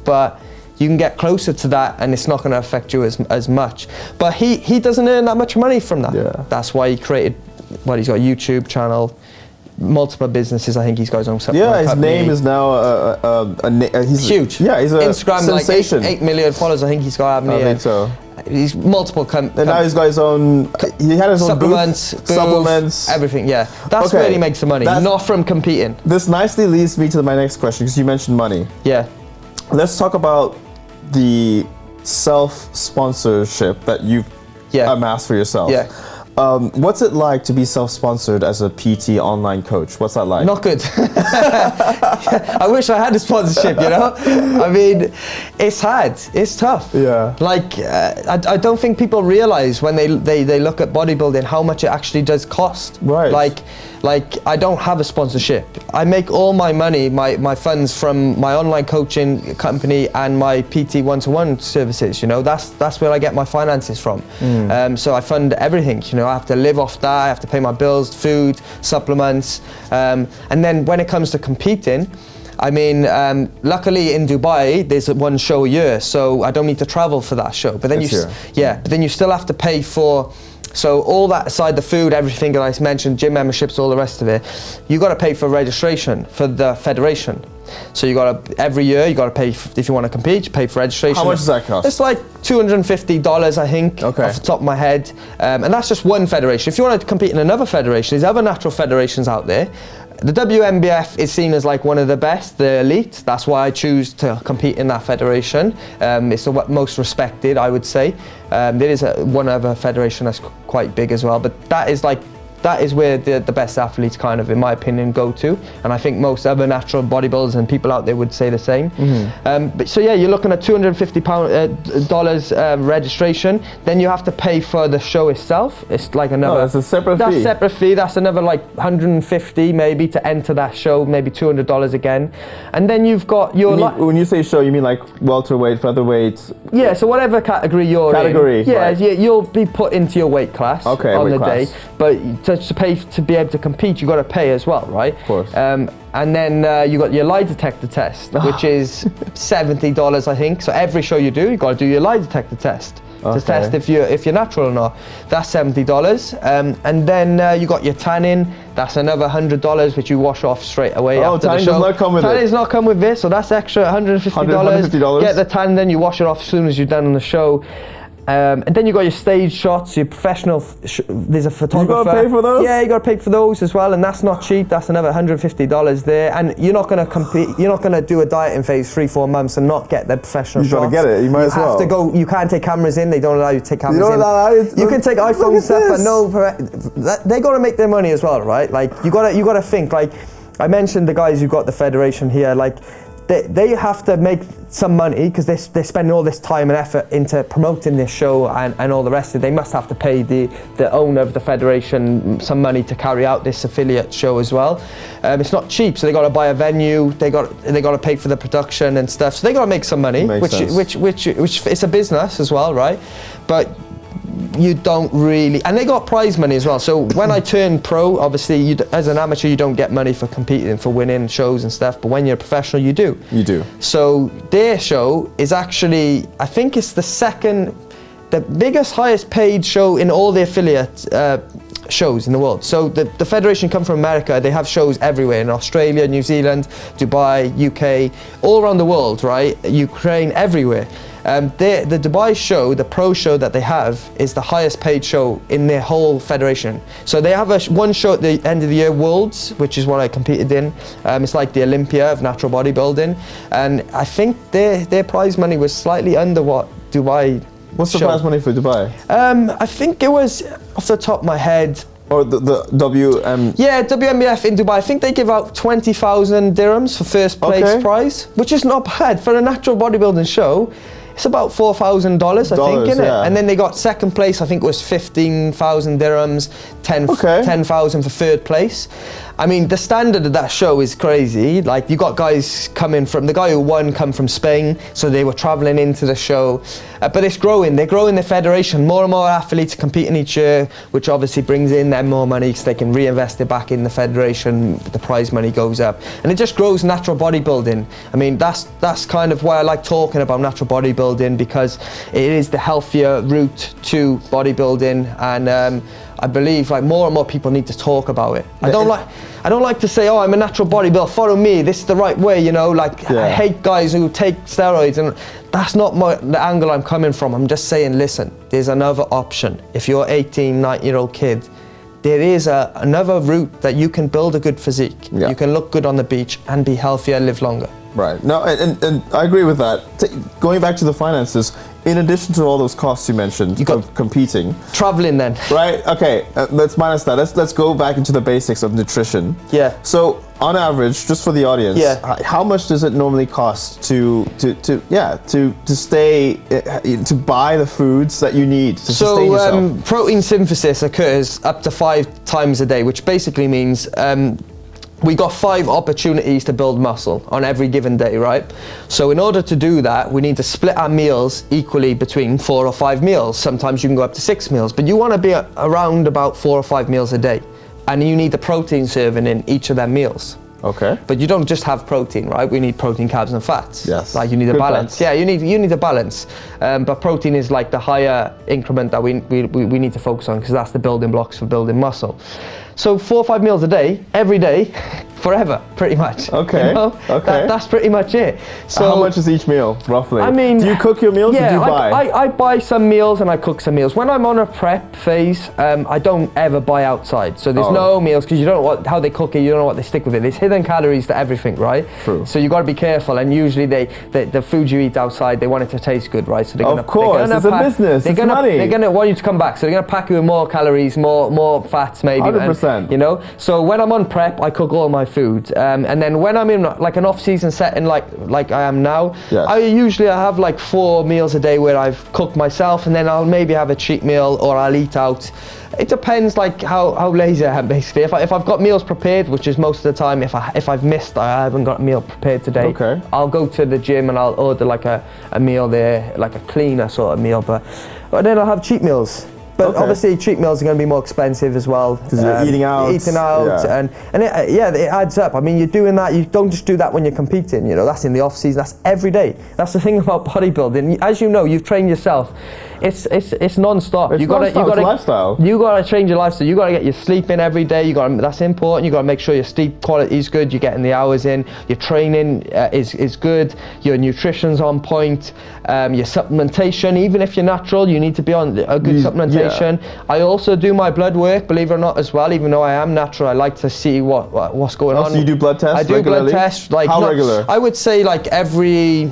B: but you can get closer to that and it's not going to affect you as much. But he doesn't earn that much money from that. That's why he created, he's got a YouTube channel, multiple businesses. I think he's got his own supplement
A: his
B: company.
A: name is now he's
B: huge.
A: Yeah, he's a
B: Instagram
A: sensation.
B: Like 8 million followers. I think he's got.
A: I think so.
B: He's multiple
A: and now he's got his own. He had his own supplements,
B: everything. Yeah, that's where he makes the money, not from competing.
A: This nicely leads me to my next question because you mentioned money.
B: Yeah. Let's
A: talk about the self-sponsorship that you've amassed for yourself.
B: Yeah.
A: What's it like to be self-sponsored as a PT online coach? What's that like?
B: Not good. I wish I had a sponsorship, you know? I mean, it's hard, it's tough.
A: Yeah.
B: Like, I don't think people realize when they look at bodybuilding how much it actually does cost.
A: Right.
B: Like I don't have a sponsorship. I make all my money, my funds from my online coaching company and my PT one-to-one services, you know? That's where I get my finances from. So I fund everything, you know? I have to live off that, I have to pay my bills, food, supplements, and then when it comes to competing, I mean, luckily in Dubai, there's one show a year, so I don't need to travel for that show. But then but then you still have to pay for, so all that aside, the food, everything that I mentioned, gym memberships, all the rest of it, you got to pay for registration for the federation. So you got to, every year, you got to pay, if you want to compete, you pay for registration.
A: How much does that cost?
B: It's like $250, I think, off the top of my head. And that's just one federation. If you want to compete in another federation, there's other natural federations out there. The WMBF is seen as like one of the best, the elite. That's why I choose to compete in that federation. It's the most respected, I would say. There is one other federation that's quite big as well, but that is where the best athletes kind of, in my opinion, go to. And I think most other natural bodybuilders and people out there would say the same. But so yeah, you're looking at $250 registration. Then you have to pay for the show itself. It's like another.
A: That's a separate fee.
B: That's a separate fee. That's another like $150 maybe to enter that show, maybe $200 again. And then you've got your.
A: When you say show, you mean like welterweight, featherweight?
B: Yeah, so whatever category you're in. Yeah, you'll be put into your weight class on the day. But to pay to be able to compete, you got to pay as well, right?
A: Of course.
B: And then you got your lie detector test, which is $70, I think. So every show you do, you got to do your lie detector test to test if you're natural or not. That's $70. And then you got your tanning. That's another $100, which you wash off straight away after the show.
A: Does not come with
B: Tanning does not come with this, so that's extra $150.
A: $150.
B: Get the tan, then you wash it off as soon as you're done on the show. And then you got your stage shots, your professional. There's a photographer.
A: You gotta pay for those?
B: Yeah, you gotta pay for those as well, and that's not cheap. That's another $150 there, and you're not gonna compete. You're not gonna do a dieting phase 3-4 months and not get the professional shots.
A: You gotta get it. You might as well.
B: You have to go. You can't take cameras in. They don't allow you to take cameras in. You can take iPhone stuff, but no. They gotta make their money as well, right? Like you gotta think. Like I mentioned, the guys who got the federation here, like. They have to make some money because they're spending all this time and effort into promoting this show and all the rest of it. They must have to pay the owner of the federation some money to carry out this affiliate show as well. It's not cheap, so they got to buy a venue. They got to pay for the production and stuff. So they got to make some money, which it's a business as well, right? But you don't really, and they got prize money as well. So when I turned pro, obviously, as an amateur, you don't get money for competing, for winning shows and stuff. But when you're a professional, you do. You do. So their show is actually, I think it's the biggest, highest paid show in all the affiliate shows in the world. So the federation come from America. They have shows everywhere in Australia, New Zealand, Dubai, UK, all around the world, right? Ukraine, everywhere. The Dubai show, the pro show that they have, is the highest paid show in their whole federation. So they have one show at the end of the year, Worlds, which is what I competed in. It's like the Olympia of natural bodybuilding. And I think their prize money was slightly under what Dubai.
A: What's the prize money for Dubai?
B: I think it was, off the top of my head,
A: or the WM.
B: Yeah, WMBF in Dubai. I think they give out 20,000 dirhams for first place prize, which is not bad for a natural bodybuilding show. It's about $4,000, I think, isn't it? And then they got second place. I think it was 15,000 dirhams, 10,000 for third place. I mean, the standard of that show is crazy. Like, you got guys coming from, the guy who won come from Spain, so they were traveling into the show. But it's growing. They're growing the federation. More and more athletes are competing each year, which obviously brings in them more money so they can reinvest it back in the federation. The prize money goes up. And it just grows natural bodybuilding. I mean, that's kind of why I like talking about natural bodybuilding, because it is the healthier route to bodybuilding. And I believe like more and more people need to talk about it. I don't like to say, oh, I'm a natural bodybuilder, follow me, this is the right way, you know, like I hate guys who take steroids, and that's not the angle I'm coming from. I'm just saying, listen, there's another option. If you're 18, 19-year-old kid, there is another route that you can build a good physique. You can look good on the beach and be healthier and live longer. Right.
A: No, and I agree with that. Going back to the finances, in addition to all those costs you mentioned, of competing,
B: traveling then,
A: right? Okay, let's minus that. Let's go back into the basics of nutrition.
B: Yeah.
A: So on average, just for the audience, how much does it normally cost to stay to buy the foods that you need to sustain yourself?
B: Protein synthesis occurs up to 5 times a day, which basically means we got 5 opportunities to build muscle on every given day, right? So in order to do that, we need to split our meals equally between 4 or 5 meals. Sometimes you can go up to 6 meals, but you want to be around about 4 or 5 meals a day. And you need the protein serving in each of their meals.
A: Okay.
B: But you don't just have protein, right? We need protein, carbs, and fats.
A: Yes.
B: Like you need a balance.
A: Fats.
B: Yeah, you need a balance. But protein is like the higher increment that we need to focus on, because that's the building blocks for building muscle. So 4 or 5 meals a day, every day, forever, pretty much.
A: Okay.
B: You know?
A: Okay.
B: That's pretty much it. So
A: how much is each meal, roughly?
B: I mean,
A: do you cook your meals or do you buy?
B: I buy some meals and I cook some meals. When I'm on a prep phase, I don't ever buy outside. So there's no meals, because you don't know how they cook it, you don't know what they stick with it. There's hidden calories to everything, right?
A: True.
B: So you got to be careful. And usually the food you eat outside, they want it to taste good, right? So they're
A: of course, it's a business. It's money.
B: They're gonna want you to come back. So they're gonna pack you with more calories, more fats, maybe.
A: 100%.
B: And, you know. So when I'm on prep, I cook all my food. And then when I'm in like an off-season setting, like I am now, I usually have like 4 meals a day where I've cooked myself, and then I'll maybe have a cheat meal or I'll eat out. It depends like how lazy I am, basically. If I've got meals prepared, which is most of the time, if I've missed, I haven't got a meal prepared today, I'll go to the gym and I'll order like a meal there, like a cleaner sort of meal, but then I'll have cheat meals. But obviously cheat meals are going to be more expensive as well.
A: Because you're eating out.
B: And it adds up. I mean, you're doing that, you don't just do that when you're competing, you know, that's in the off season, that's every day. That's the thing about bodybuilding. As you know, you've trained yourself. It's non-stop.
A: It's non-stop, it's lifestyle.
B: You gotta change your lifestyle. You gotta get your sleep in every day. That's important. You gotta make sure your sleep quality is good. You're getting the hours in. Your training is good. Your nutrition's on point. Your supplementation, even if you're natural, you need to be on a good supplementation. Yeah. I also do my blood work, believe it or not, as well. Even though I am natural, I like to see what's going on.
A: So you do blood tests?
B: I do
A: regularly?
B: Blood tests.
A: How regular?
B: I would say like every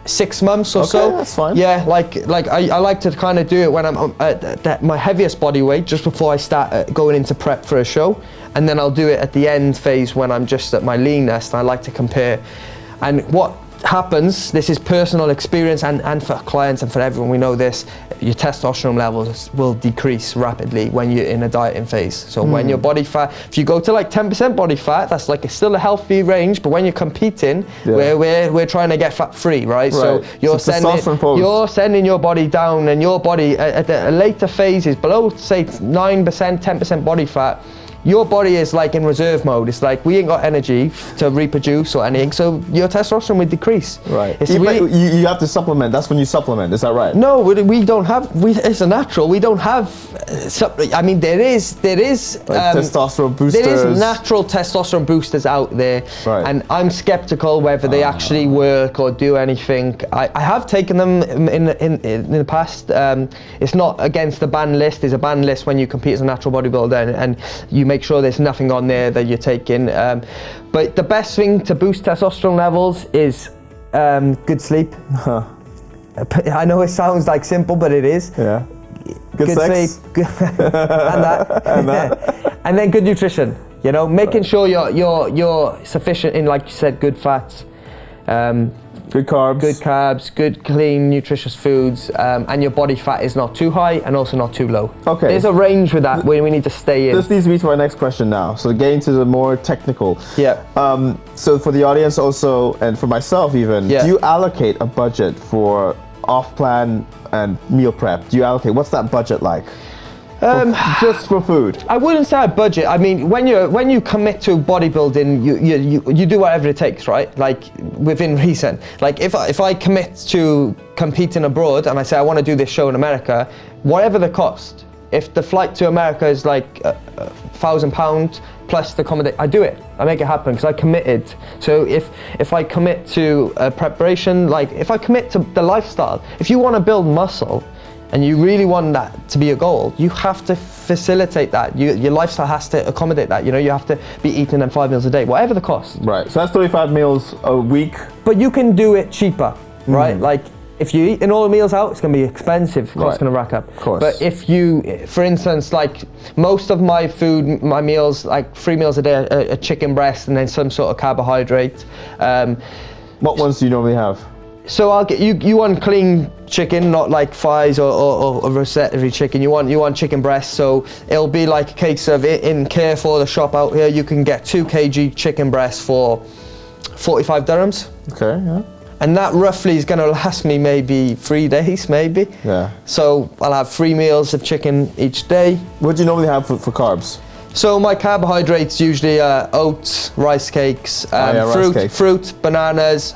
B: 6 months or so.
A: Okay, that's fine.
B: Yeah, like I like to kind of do it when I'm at my heaviest body weight, just before I start going into prep for a show, and then I'll do it at the end phase when I'm just at my leanest. I like to compare, and what happens, this is personal experience and for clients and for everyone, we know this, your testosterone levels will decrease rapidly when you're in a dieting phase. So when your body fat, if you go to like 10% body fat, that's like still a healthy range, but when you're competing, we're trying to get fat free, right? So you're sending your body down, and your body at the later phases below say 9%, 10% body fat, your body is like in reserve mode. It's like we ain't got energy to reproduce or anything, so your testosterone will decrease.
A: Right. You have to supplement. That's when you supplement. Is that right?
B: No, we don't have. It's a natural. We don't have. I mean, there is
A: like testosterone boosters.
B: There is natural testosterone boosters out there, and I'm skeptical whether they actually work or do anything. I have taken them in the past. It's not against the ban list. There's a ban list when you compete as a natural bodybuilder, and you make sure there's nothing on there that you're taking. But the best thing to boost testosterone levels is good sleep. I know it sounds like simple, but it is.
A: Yeah. Good sex.
B: Sleep, and that. And then good nutrition. You know, making sure you're sufficient in, like you said, good fats.
A: Good carbs,
B: good clean nutritious foods, and your body fat is not too high and also not too low.
A: Okay.
B: There's a range with that where we need to stay in.
A: This leads me to my next question now. So getting to the more technical.
B: Yeah.
A: So for the audience also, and for myself even, do you allocate a budget for off-plan and meal prep? Do you allocate? What's that budget like? Just for food? I
B: wouldn't say a budget. I mean, when you commit to bodybuilding, you do whatever it takes, right? Like within reason. Like if I commit to competing abroad and I say I want to do this show in America, whatever the cost. If the flight to America is like £1,000 plus the accommodation, I do it. I make it happen because I committed. So if I commit to preparation, like if I commit to the lifestyle, if you want to build muscle, and you really want that to be a goal, you have to facilitate that. Your lifestyle has to accommodate that. You know, you have to be eating them 5 meals a day, whatever the cost.
A: Right, so that's 35 meals a week.
B: But you can do it cheaper, right? Like if you eat all the meals out, it's gonna be expensive, it's gonna rack up.
A: Of course.
B: But if you, for instance, like most of my food, my meals, like 3 meals a day, a chicken breast and then some sort of carbohydrate.
A: What ones do you normally have?
B: So I'll get you want clean chicken, not like thighs or rosette chicken. You want chicken breast. So it'll be like a case of it in Carrefour, the shop out here. You can get 2 kg chicken breast for 45 dirhams.
A: Okay, yeah.
B: And that roughly is going to last me maybe 3 days, maybe.
A: Yeah.
B: So I'll have 3 meals of chicken each day.
A: What do you normally have for carbs?
B: So my carbohydrates usually are oats, rice cakes, fruit, bananas,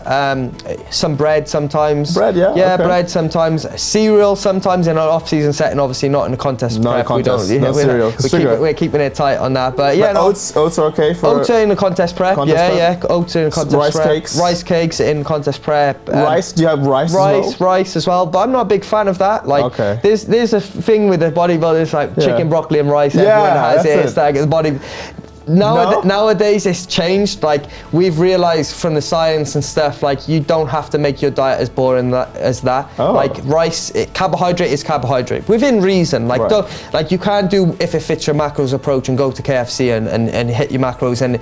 B: some bread sometimes.
A: Bread, yeah.
B: Yeah, okay. Bread sometimes. Cereal sometimes in our off-season setting. Obviously not in a contest prep.
A: Cereal.
B: We're keeping it tight on that. But yeah,
A: oats are okay for.
B: Oats are in a contest prep. Oats are in a contest prep. Rice cakes in contest prep.
A: Rice? Do you have rice?
B: Rice as well. But I'm not a big fan of that. Like, there's a thing with the bodybuilders like chicken, broccoli, and rice. Everyone has it. It's like the body. Nowadays it's changed. Like we've realized from the science and stuff, like you don't have to make your diet as boring as that. Like rice, carbohydrate is carbohydrate within reason. Like like you can't do if it fits your macros approach and go to KFC and hit your macros, and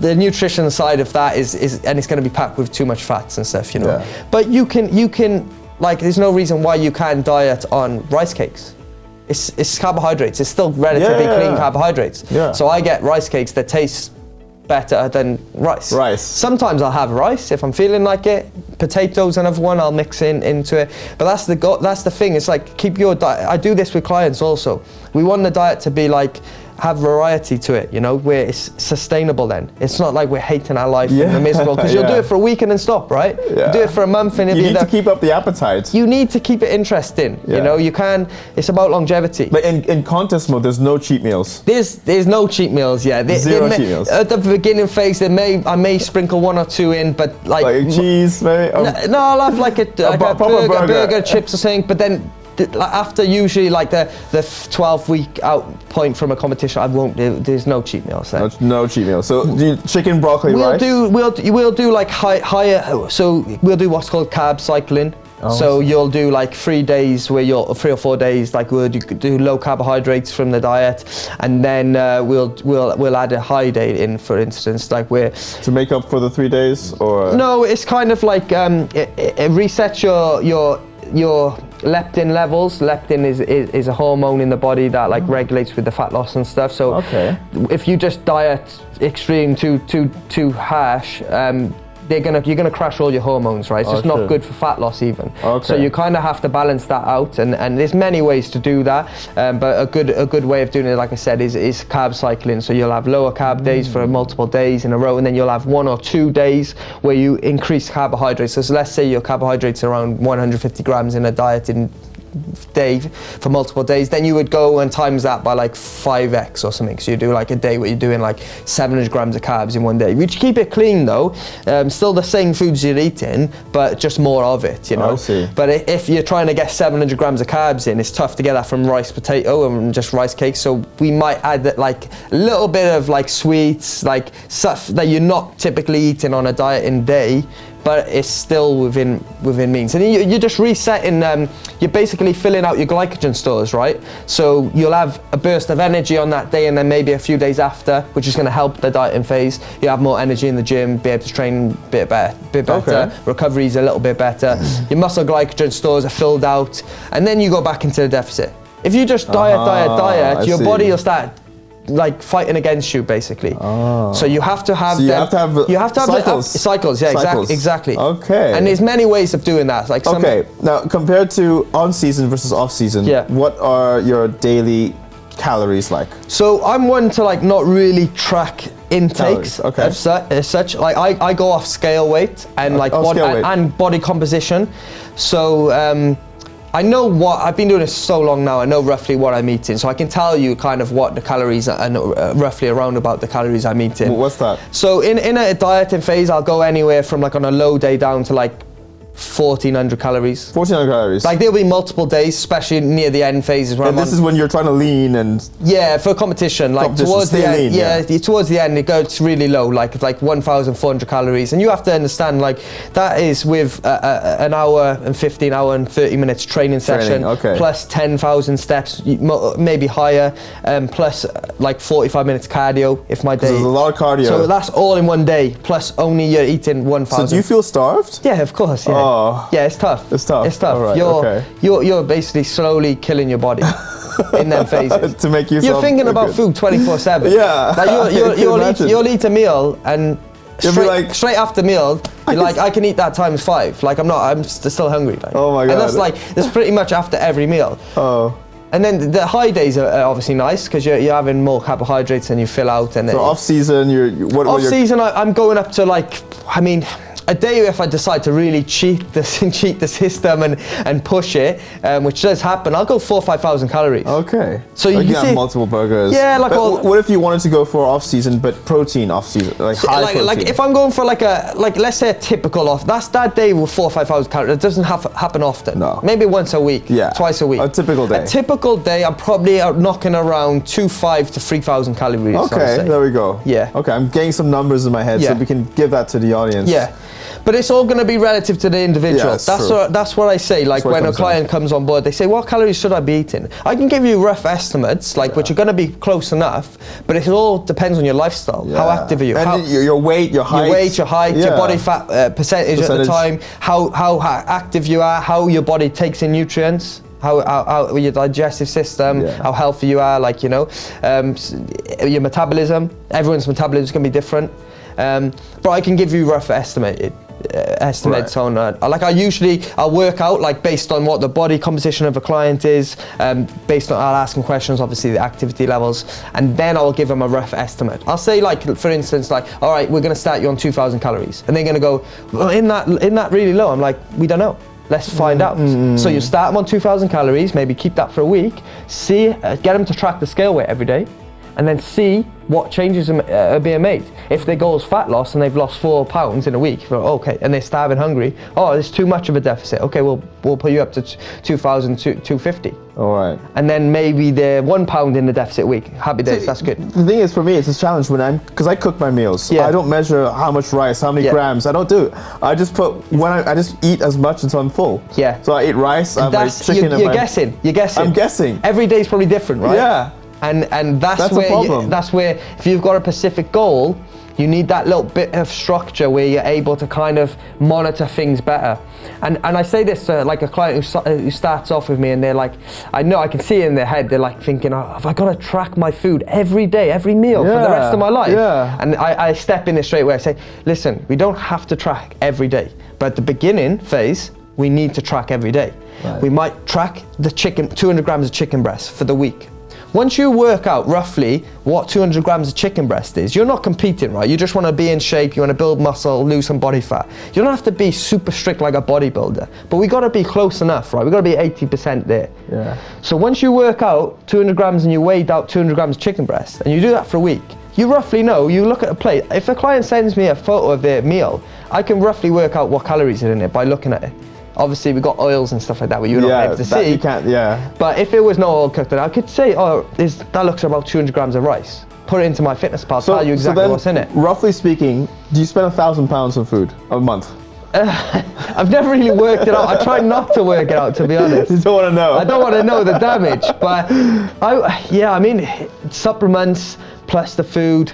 B: the nutrition side of that is and it's going to be packed with too much fats and stuff, you know. But you can like there's no reason why you can't diet on rice cakes. It's carbohydrates. It's still relatively clean carbohydrates. Yeah. So I get rice cakes that taste better than rice. Sometimes I'll have rice if I'm feeling like it. Potatoes, another one I'll mix into it. But that's the thing. It's like keep your diet. I do this with clients also. We want the diet to be like have variety to it, you know, where it's sustainable then. It's not like we're hating our life and we're miserable, because you'll do it for a week and then stop, right? You do it for a month and
A: you need to keep up the appetite.
B: You need to keep it interesting, you know, it's about longevity.
A: But in contest mode, there's no cheat meals.
B: There's no cheat meals,
A: Zero cheat meals.
B: At the beginning phase, I may sprinkle 1 or 2 in, but like
A: cheese, maybe?
B: No, I'll have like a burger, chips or something, but then after usually like the 12-week out point from a competition, there's no cheat meals then.
A: No cheat meals. So chicken, broccoli, rice?
B: We'll do like higher, so we'll do what's called carb cycling. So you'll do like 3 days where 3 or 4 days, like we'll do low carbohydrates from the diet, and then we'll add a high day in, for instance, like where
A: to make up for the 3 days, or
B: no, it's kind of like it resets your leptin levels. Leptin is a hormone in the body that like regulates with the fat loss and stuff. So if you just diet extreme too harsh, you're gonna crash all your hormones, right? It's just not good for fat loss even. So you kind of have to balance that out, and there's many ways to do that. But a good way of doing it, like I said, is carb cycling. So you'll have lower carb days for multiple days in a row, and then you'll have 1 or 2 days where you increase carbohydrates. So let's say your carbohydrates are around 150 grams in a diet in day for multiple days, then you would go and times that by like 5x or something. So you do like a day where you're doing like 700 grams of carbs in one day. You keep it clean though, still the same foods you're eating, but just more of it, you know.
A: I see.
B: But if you're trying to get 700 grams of carbs in, it's tough to get that from rice, potato, and just rice cakes. So we might add that, like a little bit of like sweets, like stuff that you're not typically eating on a diet in day, but it's still within means. And you're just resetting, you're basically filling out your glycogen stores, right? So you'll have a burst of energy on that day, and then maybe a few days after, which is gonna help the dieting phase. You have more energy in the gym, be able to train a bit better, recovery's a little bit better. Your muscle glycogen stores are filled out, and then you go back into the deficit. If you just diet, your body will start like fighting against you, basically. So you have to have cycles. Exactly.
A: Okay.
B: And there's many ways of doing that. Like
A: now compared to on season versus off season, what are your daily calories like?
B: So I'm one to like not really track intakes as such. Like I go off scale weight and like body composition. So I know what, I've been doing this so long now, I know roughly what I'm eating, so I can tell you kind of what the calories are, and roughly around about the calories I'm eating.
A: What's that?
B: So in a dieting phase, I'll go anywhere from like on a low day down to like 1,400 calories.
A: 1,400 calories.
B: Like there'll be multiple days, especially near the end phases.
A: And this is when you're trying to lean and...
B: Yeah, for competition. Like towards the end, towards the end it goes really low, like 1,400 calories. And you have to understand, like that is with an hour and 15 hour and 30 minutes training session, plus 10,000 steps, maybe higher, plus like 45 minutes cardio if my day.
A: There's a lot of cardio.
B: So that's all in one day, plus only you're eating 1,000.
A: So do you feel starved?
B: Yeah, of course, yeah.
A: Oh.
B: Yeah, it's tough.
A: It's tough.
B: All right, you're basically slowly killing your body in them phases.
A: To make you.
B: You're thinking about food 24/7.
A: Yeah.
B: Like you'll eat a meal and straight after meal, you're like, I can eat that times 5. Like I'm still hungry. Like.
A: Oh my god.
B: And that's pretty much after every meal.
A: Oh.
B: And then the high days are obviously nice because you're having more carbohydrates and you fill out. And
A: so off season, off
B: season, I'm going up to like, I mean, a day if I decide to really cheat the system and push it, which does happen, I'll go 4,000 or 5,000 calories. Okay. So you can have multiple burgers. Yeah, like
A: what if you wanted to go for off season but protein off season, like high protein?
B: Like if I'm going for like let's say a typical off, that's that day with 4,000 or 5,000 calories. It doesn't happen often. No. Maybe once a week. Yeah. Twice a week.
A: A typical day.
B: A typical day, I'm probably out knocking around 2,500 to 3,000 calories.
A: Okay, there we go. Yeah. Okay, I'm getting some numbers in my head so we can give that to the audience.
B: Yeah. But it's all going to be relative to the individual.
A: Yeah,
B: that's what I say. Like when a client comes on board, they say, "What calories should I be eating?" I can give you rough estimates, which are going to be close enough. But it all depends on your lifestyle. Yeah. How active are you?
A: And your weight, your height,
B: your body fat percentage at the time, how active you are, how your body takes in nutrients. How your digestive system, how healthy you are, your metabolism. Everyone's metabolism is going to be different. But I can give you rough estimated. estimates
A: Right.
B: on like I'll work out like based on what the body composition of a client is, based on, I'll ask them questions, obviously the activity levels, and then I'll give them a rough estimate. I'll say, like, for instance, like, all right, we're going to start you on 2,000 calories, and they're going to go, well, in that really low? I'm like, we don't know. Let's find out. So you start them on 2,000 calories, maybe keep that for a week, see, get them to track the scale weight every day, and then see what changes are being made. If their goal is fat loss and they've lost 4 pounds in a week, okay, and they're starving hungry, oh, there's too much of a deficit. Okay, we'll put you up to 2,250.
A: All right.
B: And then maybe they're 1 pound in the deficit week. Happy days, that's good.
A: The thing is, for me, it's a challenge because I cook my meals.
B: Yeah.
A: I don't measure how much rice, how many grams. I don't do it. I just I just eat as much until I'm full.
B: Yeah.
A: So I eat rice, I have my chicken.
B: You're guessing.
A: I'm guessing.
B: Every day's probably different, right?
A: Yeah.
B: And that's
A: a problem.
B: that's where if you've got a specific goal, you need that little bit of structure where you're able to kind of monitor things better. And I say this to like a client who starts off with me, and they're like, I know, I can see in their head, they're like thinking, oh, have I got to track my food every day, every meal for the rest of my life?
A: Yeah.
B: And I step in this straight away. I say, listen, we don't have to track every day, but at the beginning phase, we need to track every day.
A: Right.
B: We might track the 200 grams of chicken breast for the week. Once you work out roughly what 200 grams of chicken breast is, you're not competing, right? You just want to be in shape, you want to build muscle, lose some body fat. You don't have to be super strict like a bodybuilder, but we got to be close enough, right? We got to be 80% there.
A: Yeah.
B: So once you work out 200 grams and you weighed out 200 grams of chicken breast, and you do that for a week, you roughly know, you look at a plate. If a client sends me a photo of their meal, I can roughly work out what calories are in it by looking at it. Obviously, we've got oils and stuff like that where you're not able to see.
A: You can't, yeah.
B: But if it was no oil cooked in, I could say, oh, that looks about 200 grams of rice. Put it into my fitness pal, tell you exactly
A: then,
B: what's in it.
A: Roughly speaking, do you spend 1,000 pounds on food a month?
B: I've never really worked it out. I try not to work it out, to be honest.
A: You don't want to know.
B: I don't want to know the damage, but I mean, supplements plus the food.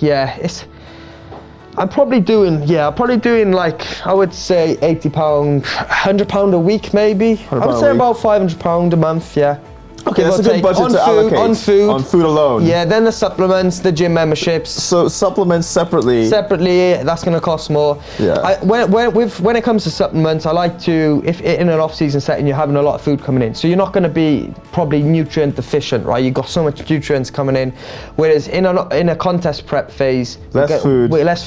B: Yeah, I'm probably doing like, I would say £80, £100 a week maybe. I would say about £500 a month, yeah.
A: Okay, that's a good budget to allocate.
B: On food
A: alone.
B: Yeah, then the supplements, the gym memberships.
A: So supplements separately.
B: That's going to cost more.
A: Yeah.
B: When it comes to supplements, I like to, if in an off-season setting you're having a lot of food coming in, so you're not going to be probably nutrient deficient, right? You've got so much nutrients coming in. Whereas in a contest prep phase, less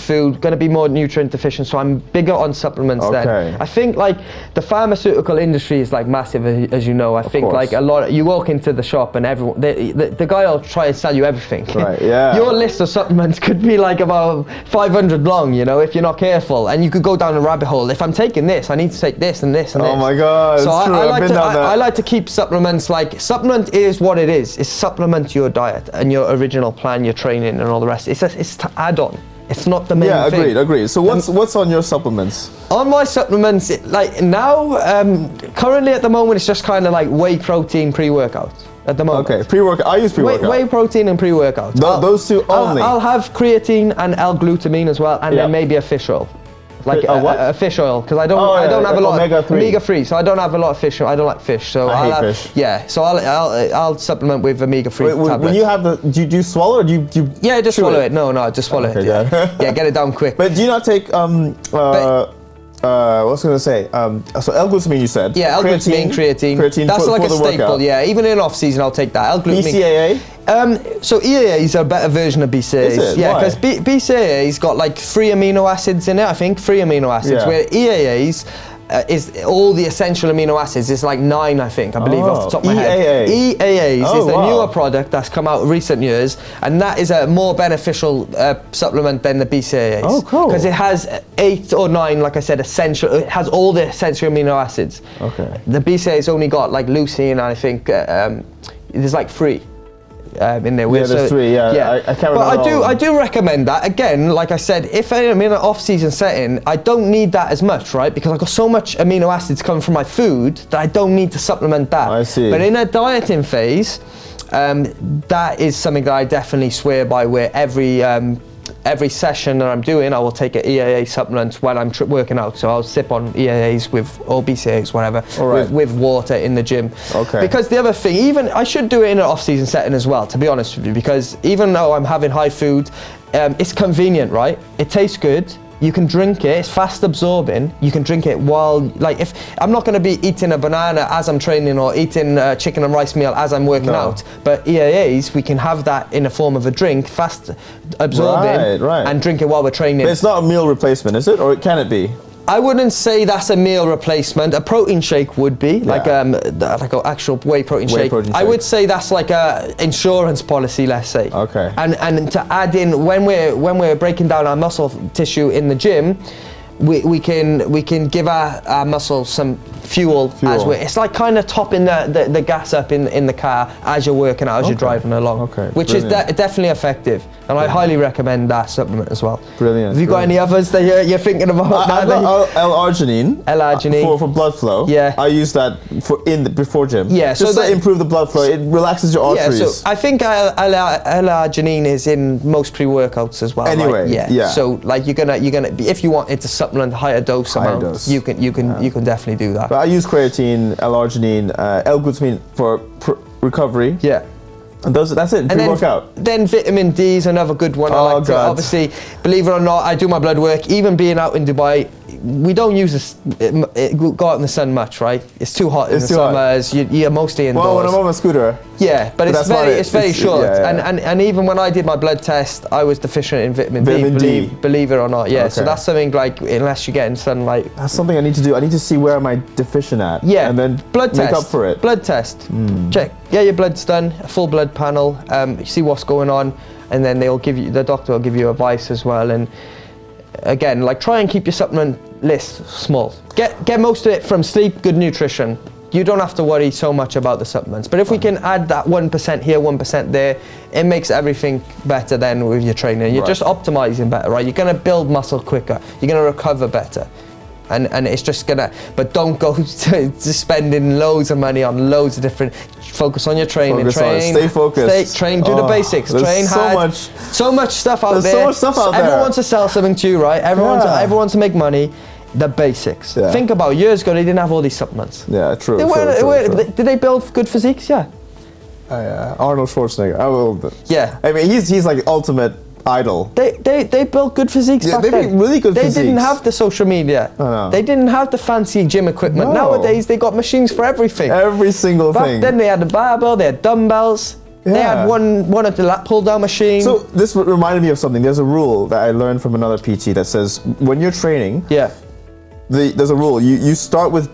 B: food, going to be more nutrient deficient. So I'm bigger on supplements then. I think like the pharmaceutical industry is like massive, as you know. I think like a lot. You walk into the shop and everyone, the guy will try to sell you everything.
A: Right, yeah.
B: Your list of supplements could be like about 500 long, you know, if you're not careful, and you could go down a rabbit hole. If I'm taking this, I need to take this and this and this.
A: Oh my God,
B: so
A: I
B: like to keep supplements, like, supplement is what it is. It's supplement your diet and your original plan, your training and all the rest. It's to add on. It's not the main thing.
A: Yeah, agreed. So what's on your supplements?
B: On my supplements, like now, currently at the moment, it's just kind of like whey protein pre-workout at the moment.
A: Okay, pre-workout. I use pre-workout.
B: Whey protein and pre-workout.
A: Those two only.
B: I'll have creatine and L-glutamine as well, and then maybe a fish oil. Like a fish oil, because I don't have a lot of omega-3, so I don't have a lot of fish. I don't like fish, so
A: I hate fish.
B: Yeah, so I'll supplement with omega-3 tablets.
A: When you have do you swallow or do you
B: Yeah, just swallow it. No, just swallow it. Yeah. Yeah, get it down quick.
A: But do you not take what's I gonna say? So L-glutamine, you said.
B: Yeah, L-glutamine, creatine. That's like a staple. Yeah, even in off season, I'll take that. L-glutamine.
A: BCAA.
B: So EAAs are a better version of BCAAs. Yeah, because BCAAs got like 3 amino acids in it. I think 3 amino acids. Where EAAs is all the essential amino acids. It's like 9, I think, I believe, off the top of my head. EAAs is the newer product that's come out in recent years, and that is a more beneficial supplement than the BCAAs.
A: Oh, cool.
B: Because it has 8 or 9, like I said, essential. It has all the essential amino acids.
A: Okay.
B: The BCAAs only got like leucine, and I think there's like 3. In there.
A: Yeah, there's 3. I can't remember.
B: But I do recommend that. Again, like I said, if I'm in an off-season setting, I don't need that as much, right? Because I've got so much amino acids coming from my food that I don't need to supplement that.
A: I see.
B: But in a dieting phase, that is something that I definitely swear by. Where every session that I'm doing, I will take an EAA supplement when I'm working out. So I'll sip on EAAs or BCAAs, whatever, with water in the gym.
A: Okay.
B: Because the other thing, I should do it in an off-season setting as well, to be honest with you, because even though I'm having high food, it's convenient, right? It tastes good. You can drink it, it's fast absorbing. You can drink it while, like, if I'm not gonna be eating a banana as I'm training or eating a chicken and rice meal as I'm working out, but EAAs, we can have that in a form of a drink, fast absorbing, and drink it while we're training.
A: But it's not a meal replacement, is it? Or can it be?
B: I wouldn't say that's a meal replacement. A protein shake would be, like an actual whey protein shake. I would say that's like a insurance policy, let's say.
A: Okay.
B: And to add in, when we're breaking down our muscle tissue in the gym, we can give our muscles some fuel. As it's like kind of topping the gas up in the car as you're working out, as you're driving along, which is definitely effective, and I highly recommend that supplement as well.
A: Brilliant.
B: Have you got any others that you're thinking about?
A: I've got L-arginine.
B: L-arginine
A: for blood flow.
B: Yeah.
A: I use that before gym.
B: Yeah.
A: Just to improve the blood flow. It relaxes your arteries.
B: Yeah. So I think L-arginine is in most pre-workouts as well.
A: Anyway.
B: Right? Yeah. So like you're gonna if you want it to supplement higher dose amount, you can definitely do that.
A: But I use creatine, L-arginine, L-glutamine for recovery.
B: Yeah.
A: And that's it, pre-workout.
B: Then vitamin D is another good one. I like to, obviously, believe it or not, I do my blood work. Even being out in Dubai, we don't use go out in the sun much, right? It's too hot in the summers. You're mostly indoors.
A: Well, when I'm on my scooter.
B: Yeah, but it's very short. Yeah. And even when I did my blood test, I was deficient in vitamin D. Believe it or not, yeah. Okay. So that's something like, unless you're getting sunlight.
A: That's something I need to do. I need to see where am I deficient at.
B: Yeah.
A: And then make up for it.
B: Blood test. Check. Yeah, your blood's done. A full blood panel. You see what's going on, and then the doctor will give you advice as well. And again, like, try and keep your supplement list small. Get most of it from sleep, good nutrition. You don't have to worry so much about the supplements. But if we can add that 1% here, 1% there, it makes everything better then with your training. You're just optimizing better, right? You're gonna build muscle quicker. You're gonna recover better. And it's just gonna, but don't go to spending loads of money on loads of different, focus on your training,
A: stay focused.
B: Do the basics, train hard. So much stuff out there.
A: There's so much stuff out there.
B: Everyone wants to sell something to you, right? Everyone wants to make money. The basics. Yeah. Think about years ago, they didn't have all these supplements.
A: Yeah, true.
B: Did they build good physiques? Yeah.
A: Arnold Schwarzenegger.
B: Yeah.
A: I mean, he's like ultimate idol.
B: They built good physiques back then.
A: They really good physiques.
B: They didn't have the social media. They didn't have the fancy gym equipment. Nowadays, they got machines for everything.
A: Every single thing.
B: Back then, they had the barbell, they had dumbbells. Yeah. They had one of the lat pull down machine.
A: So this reminded me of something. There's a rule that I learned from another PT that says when you're training, there's a rule. You start with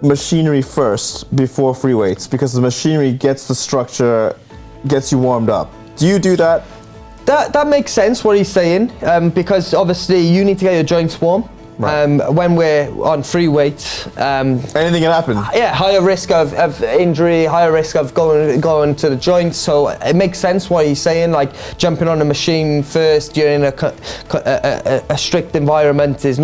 A: machinery first before free weights, because the machinery gets the structure, gets you warmed up. Do you do that?
B: That makes sense what he's saying, because obviously you need to get your joints warm. Right. When we're on free weights,
A: anything can happen.
B: Yeah, higher risk of injury, higher risk of going to the joints. So it makes sense what he's saying. Like jumping on a machine first, you're in a strict environment. There's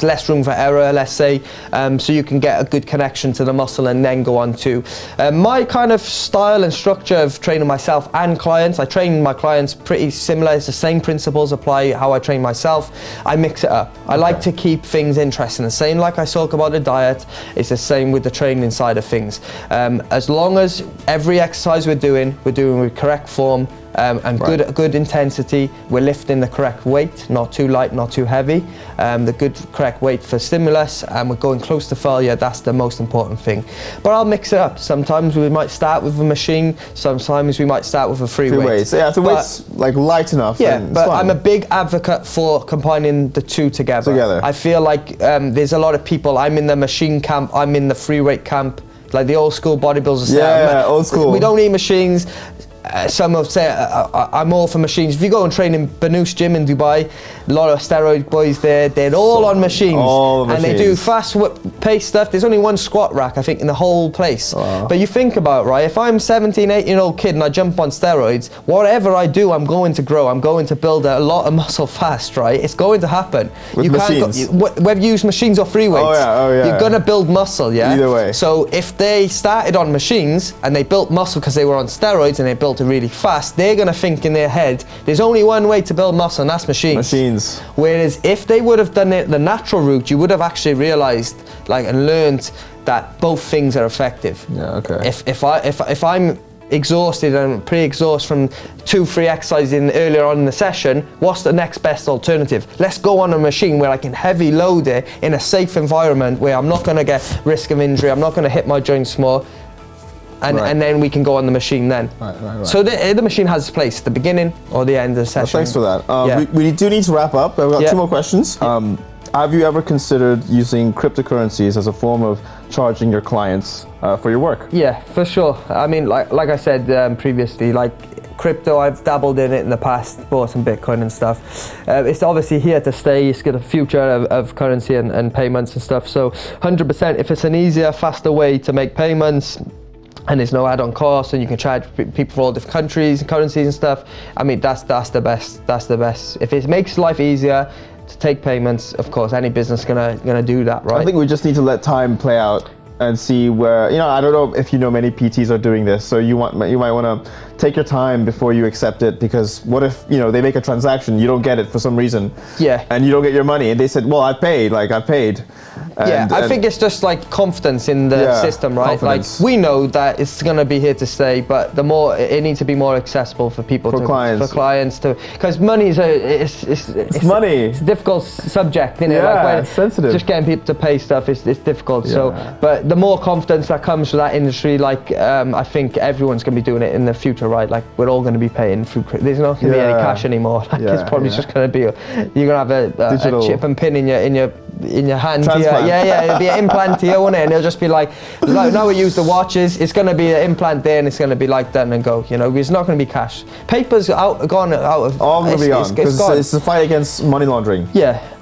B: less room for error, let's say. So you can get a good connection to the muscle and then go on to my kind of style and structure of training myself and clients. I train my clients pretty similar. It's the same principles apply how I train myself. I mix it up. I like to keep things interesting. The same like I talk about the diet, it's the same with the training side of things. As long as every exercise we're doing with correct form and good intensity, we're lifting the correct weight, not too light, not too heavy, the correct weight for stimulus, and we're going close to failure. That's the most important thing. But I'll mix it up. Sometimes we might start with a machine, sometimes we might start with a free weight.
A: So yeah, if the weight's like light enough.
B: Yeah, but I'm a big advocate for combining the two together. I feel like there's a lot of people, I'm in the machine camp, I'm in the free weight camp, like the old school bodybuilders.
A: Yeah, old school.
B: We don't need machines. Some will say I'm all for machines. If you go and train in Banous gym in Dubai, a lot of steroid boys there, they're all on machines. And they do fast pace stuff. There's only one squat rack, I think, in the whole place. But you think about it, right? If I'm 17, 18-year-old kid and I jump on steroids, whatever I do, I'm going to grow. I'm going to build a lot of muscle fast, right? It's going to happen.
A: With machines.
B: Whether you use machines or free weights, you're going to build muscle, yeah?
A: Either way.
B: So if they started on machines and they built muscle because they were on steroids and they built it really fast, they're going to think in their head, there's only one way to build muscle, and that's machines. Whereas if they would have done it the natural route, you would have actually realized and learned that both things are effective.
A: Yeah, okay.
B: If I'm exhausted and pre-exhaust from 2-3 exercises in earlier on in the session, what's the next best alternative? Let's go on a machine where I can heavy load it in a safe environment where I'm not going to get risk of injury, I'm not going to hit my joints more, and then we can go on the machine then. Right. So the machine has its place at the beginning or the end of the session.
A: Well, thanks for that. We do need to wrap up. I've got 2 more questions. Have you ever considered using cryptocurrencies as a form of charging your clients for your work? Yeah,
B: for sure. I mean, like I said previously, like crypto, I've dabbled in it in the past, bought some Bitcoin and stuff. It's obviously here to stay. It's got a future of currency and payments and stuff. So 100%, if it's an easier, faster way to make payments, and there's no add-on costs, and you can charge people for all different countries and currencies and stuff, I mean, that's the best. That's the best. If it makes life easier to take payments, of course, any business gonna do that, right?
A: I think we just need to let time play out and see where, I don't know if many PTs are doing this, so you might want to take your time before you accept it, because what if, they make a transaction, you don't get it for some reason, and you don't get your money, and they said, well, I paid.
B: I think it's just like confidence in the system, right?
A: Confidence.
B: Like, we know that it's going to be here to stay, but the more it needs to be more accessible for people, for clients to, because money is it's
A: money.
B: It's a difficult subject, isn't it?
A: Like, it's sensitive.
B: Just getting people to pay stuff is difficult. So, but the more confidence that comes to that industry, like I think everyone's going to be doing it in the future, right? Like, we're all going to be paying through. There's not going to be any cash anymore. Like, it's probably just going to be you're going to have a chip and pin in your hand. It'll be an implant here, won't it? And it'll just be like now we use the watches, it's going to be an implant there, and it's going to be like that and go, it's not going to be cash. Paper's gone out of,
A: all going to be gone, because it's a fight against money laundering.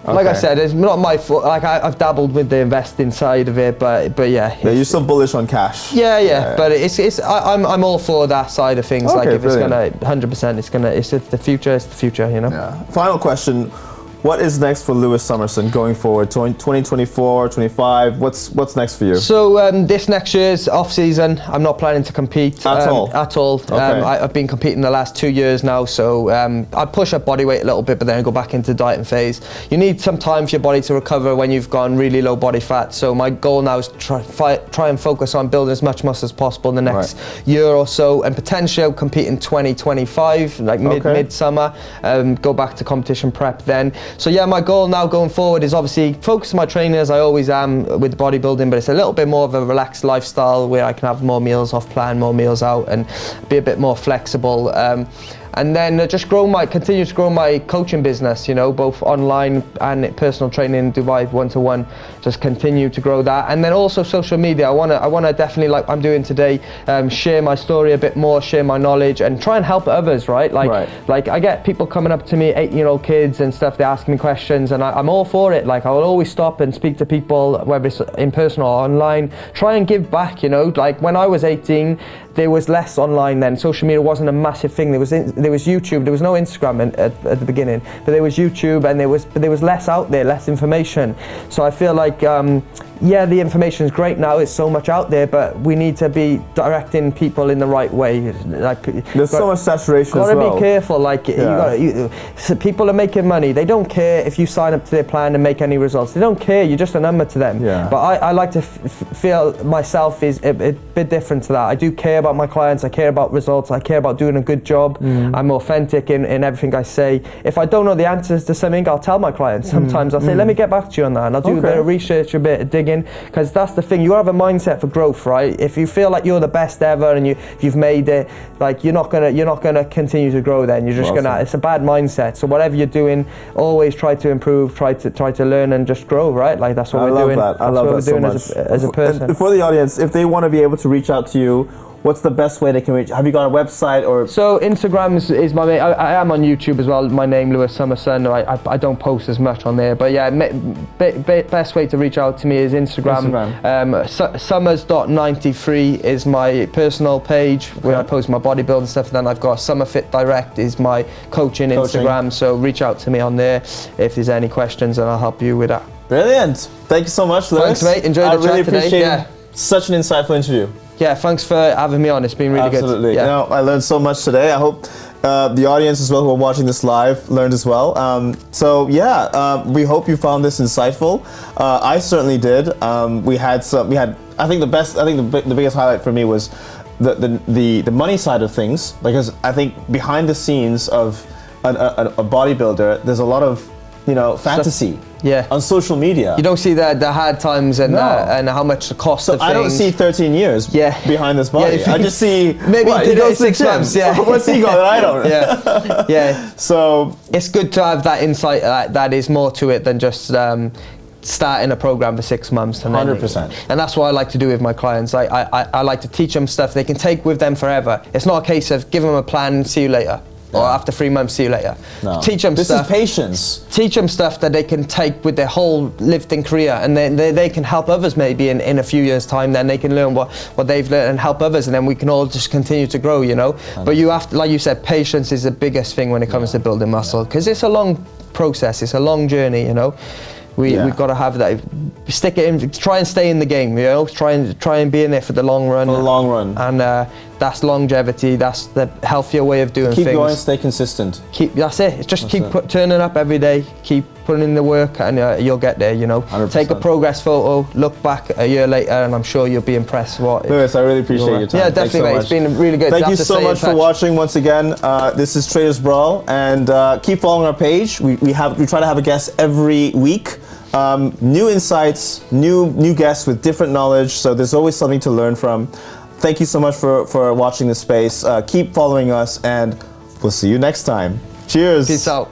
B: Like I said, it's not my fault. Like, I've dabbled with the investing side of it, but
A: you're still bullish on cash.
B: But I'm all for that side of things.
A: Okay,
B: like, if
A: brilliant.
B: it's gonna 100%, it's the future. It's the future,
A: Final question. What is next for Lewis Summerson going forward? 2024, 25, what's next for you?
B: So this next year's off season, I'm not planning to compete
A: at all.
B: Okay. I've been competing the last 2 years now, so I push up body weight a little bit, but then I go back into dieting phase. You need some time for your body to recover when you've gone really low body fat. So my goal now is to try and focus on building as much muscle as possible in the next year or so, and potentially I'll compete in 2025, like mid-summer, go back to competition prep then. So my goal now going forward is obviously focus on my training as I always am with bodybuilding, but it's a little bit more of a relaxed lifestyle where I can have more meals off plan, more meals out, and be a bit more flexible. And then continue to grow my coaching business, both online and personal training, Dubai one-to-one, just continue to grow that. And then also social media, I want to definitely, like I'm doing today, share my story a bit more, share my knowledge, and try and help others, right? Like I get people coming up to me, 18-year-old kids and stuff, they're asking me questions, and I'm all for it. Like, I will always stop and speak to people, whether it's in person or online, try and give back, Like, when I was 18, there was less online then. Social media wasn't a massive thing. There was YouTube. There was no Instagram at the beginning, but there was YouTube, and there was less out there, less information. So I feel like the information is great now. It's so much out there, but we need to be directing people in the right way. Like,
A: there's so much saturation as well.
B: Gotta be careful. Like, so people are making money. They don't care if you sign up to their plan and make any results. They don't care. You're just a number to them. But I like to feel myself is a bit different to that. I do care about my clients. I care about results. I care about doing a good job. I'm authentic in everything I say. If I don't know the answers to something, I'll tell my clients. Sometimes I'll say, let me get back to you on that, and I'll do a bit of research, a bit of digging, because that's the thing. You have a mindset for growth, right? If you feel like you're the best ever and you've made it, like, you're not gonna continue to grow. Then you're just it's a bad mindset. So whatever you're doing, always try to improve, try to learn and just grow, right? Like, that's what we're doing.
A: I love that so much.
B: As a person.
A: And for the audience, if they want to be able to reach out to you, what's the best way they can reach? Have you got a website or? So
B: Instagram is my main. I am on YouTube as well. My name, Lewis Summerson. I don't post as much on there, but best way to reach out to me is Instagram. Summers.93 is my personal page where I post my bodybuilding stuff. And then I've got Summerfit Direct is my coaching Instagram. So reach out to me on there if there's any questions, and I'll help you with that.
A: Brilliant. Thank you so much, Lewis.
B: Thanks, mate. Enjoyed the chat today.
A: I really appreciate such an insightful interview.
B: Yeah, thanks for having me on. It's been really good.
A: Absolutely. I learned so much today. I hope the audience as well who are watching this live learned as well. We hope you found this insightful. I certainly did. I think the biggest highlight for me was the money side of things, because I think behind the scenes of a bodybuilder, there's a lot of, you know, fantasy.
B: Yeah.
A: On social media.
B: You don't see the hard times and and how much the cost of things.
A: I don't see 13 years behind this body.
B: Yeah,
A: I just see
B: maybe
A: he goes to 6 months.
B: Yeah.
A: What's he got that I don't?
B: Yeah.
A: So
B: it's good to have that insight that is more to it than just starting a program for 6 months.
A: 100%.
B: And that's what I like to do with my clients. I like to teach them stuff they can take with them forever. It's not a case of give them a plan, see you later. Or after 3 months, see you later.
A: No.
B: Teach them
A: this
B: stuff.
A: This is patience.
B: Teach them stuff that they can take with their whole lifting career, and then they can help others maybe in a few years' time. Then they can learn what they've learned and help others, and then we can all just continue to grow, you know. 100%. But you have to, like you said, patience is the biggest thing when it comes to building muscle, because it's a long process, it's a long journey, you know. We've got to have that. Stick it in. Try and stay in the game. You know, try and be in there for the long run.
A: For the long run.
B: And that's longevity. That's the healthier way of doing things.
A: Keep going. Stay consistent.
B: That's it. It's just keep turning up every day. Keep putting in the work, and you'll get there. You know.
A: 100%.
B: Take a progress photo. Look back a year later, and I'm sure you'll be impressed.
A: Lewis, I really appreciate your time.
B: Yeah, definitely, mate. It's been really good.
A: Thank you so much for watching once again. This is Traders Brawl, and keep following our page. We try to have a guest every week. New insights, new guests with different knowledge, so there's always something to learn from. Thank you so much for watching this space. Keep following us, and we'll see you next time. Cheers.
B: Peace out.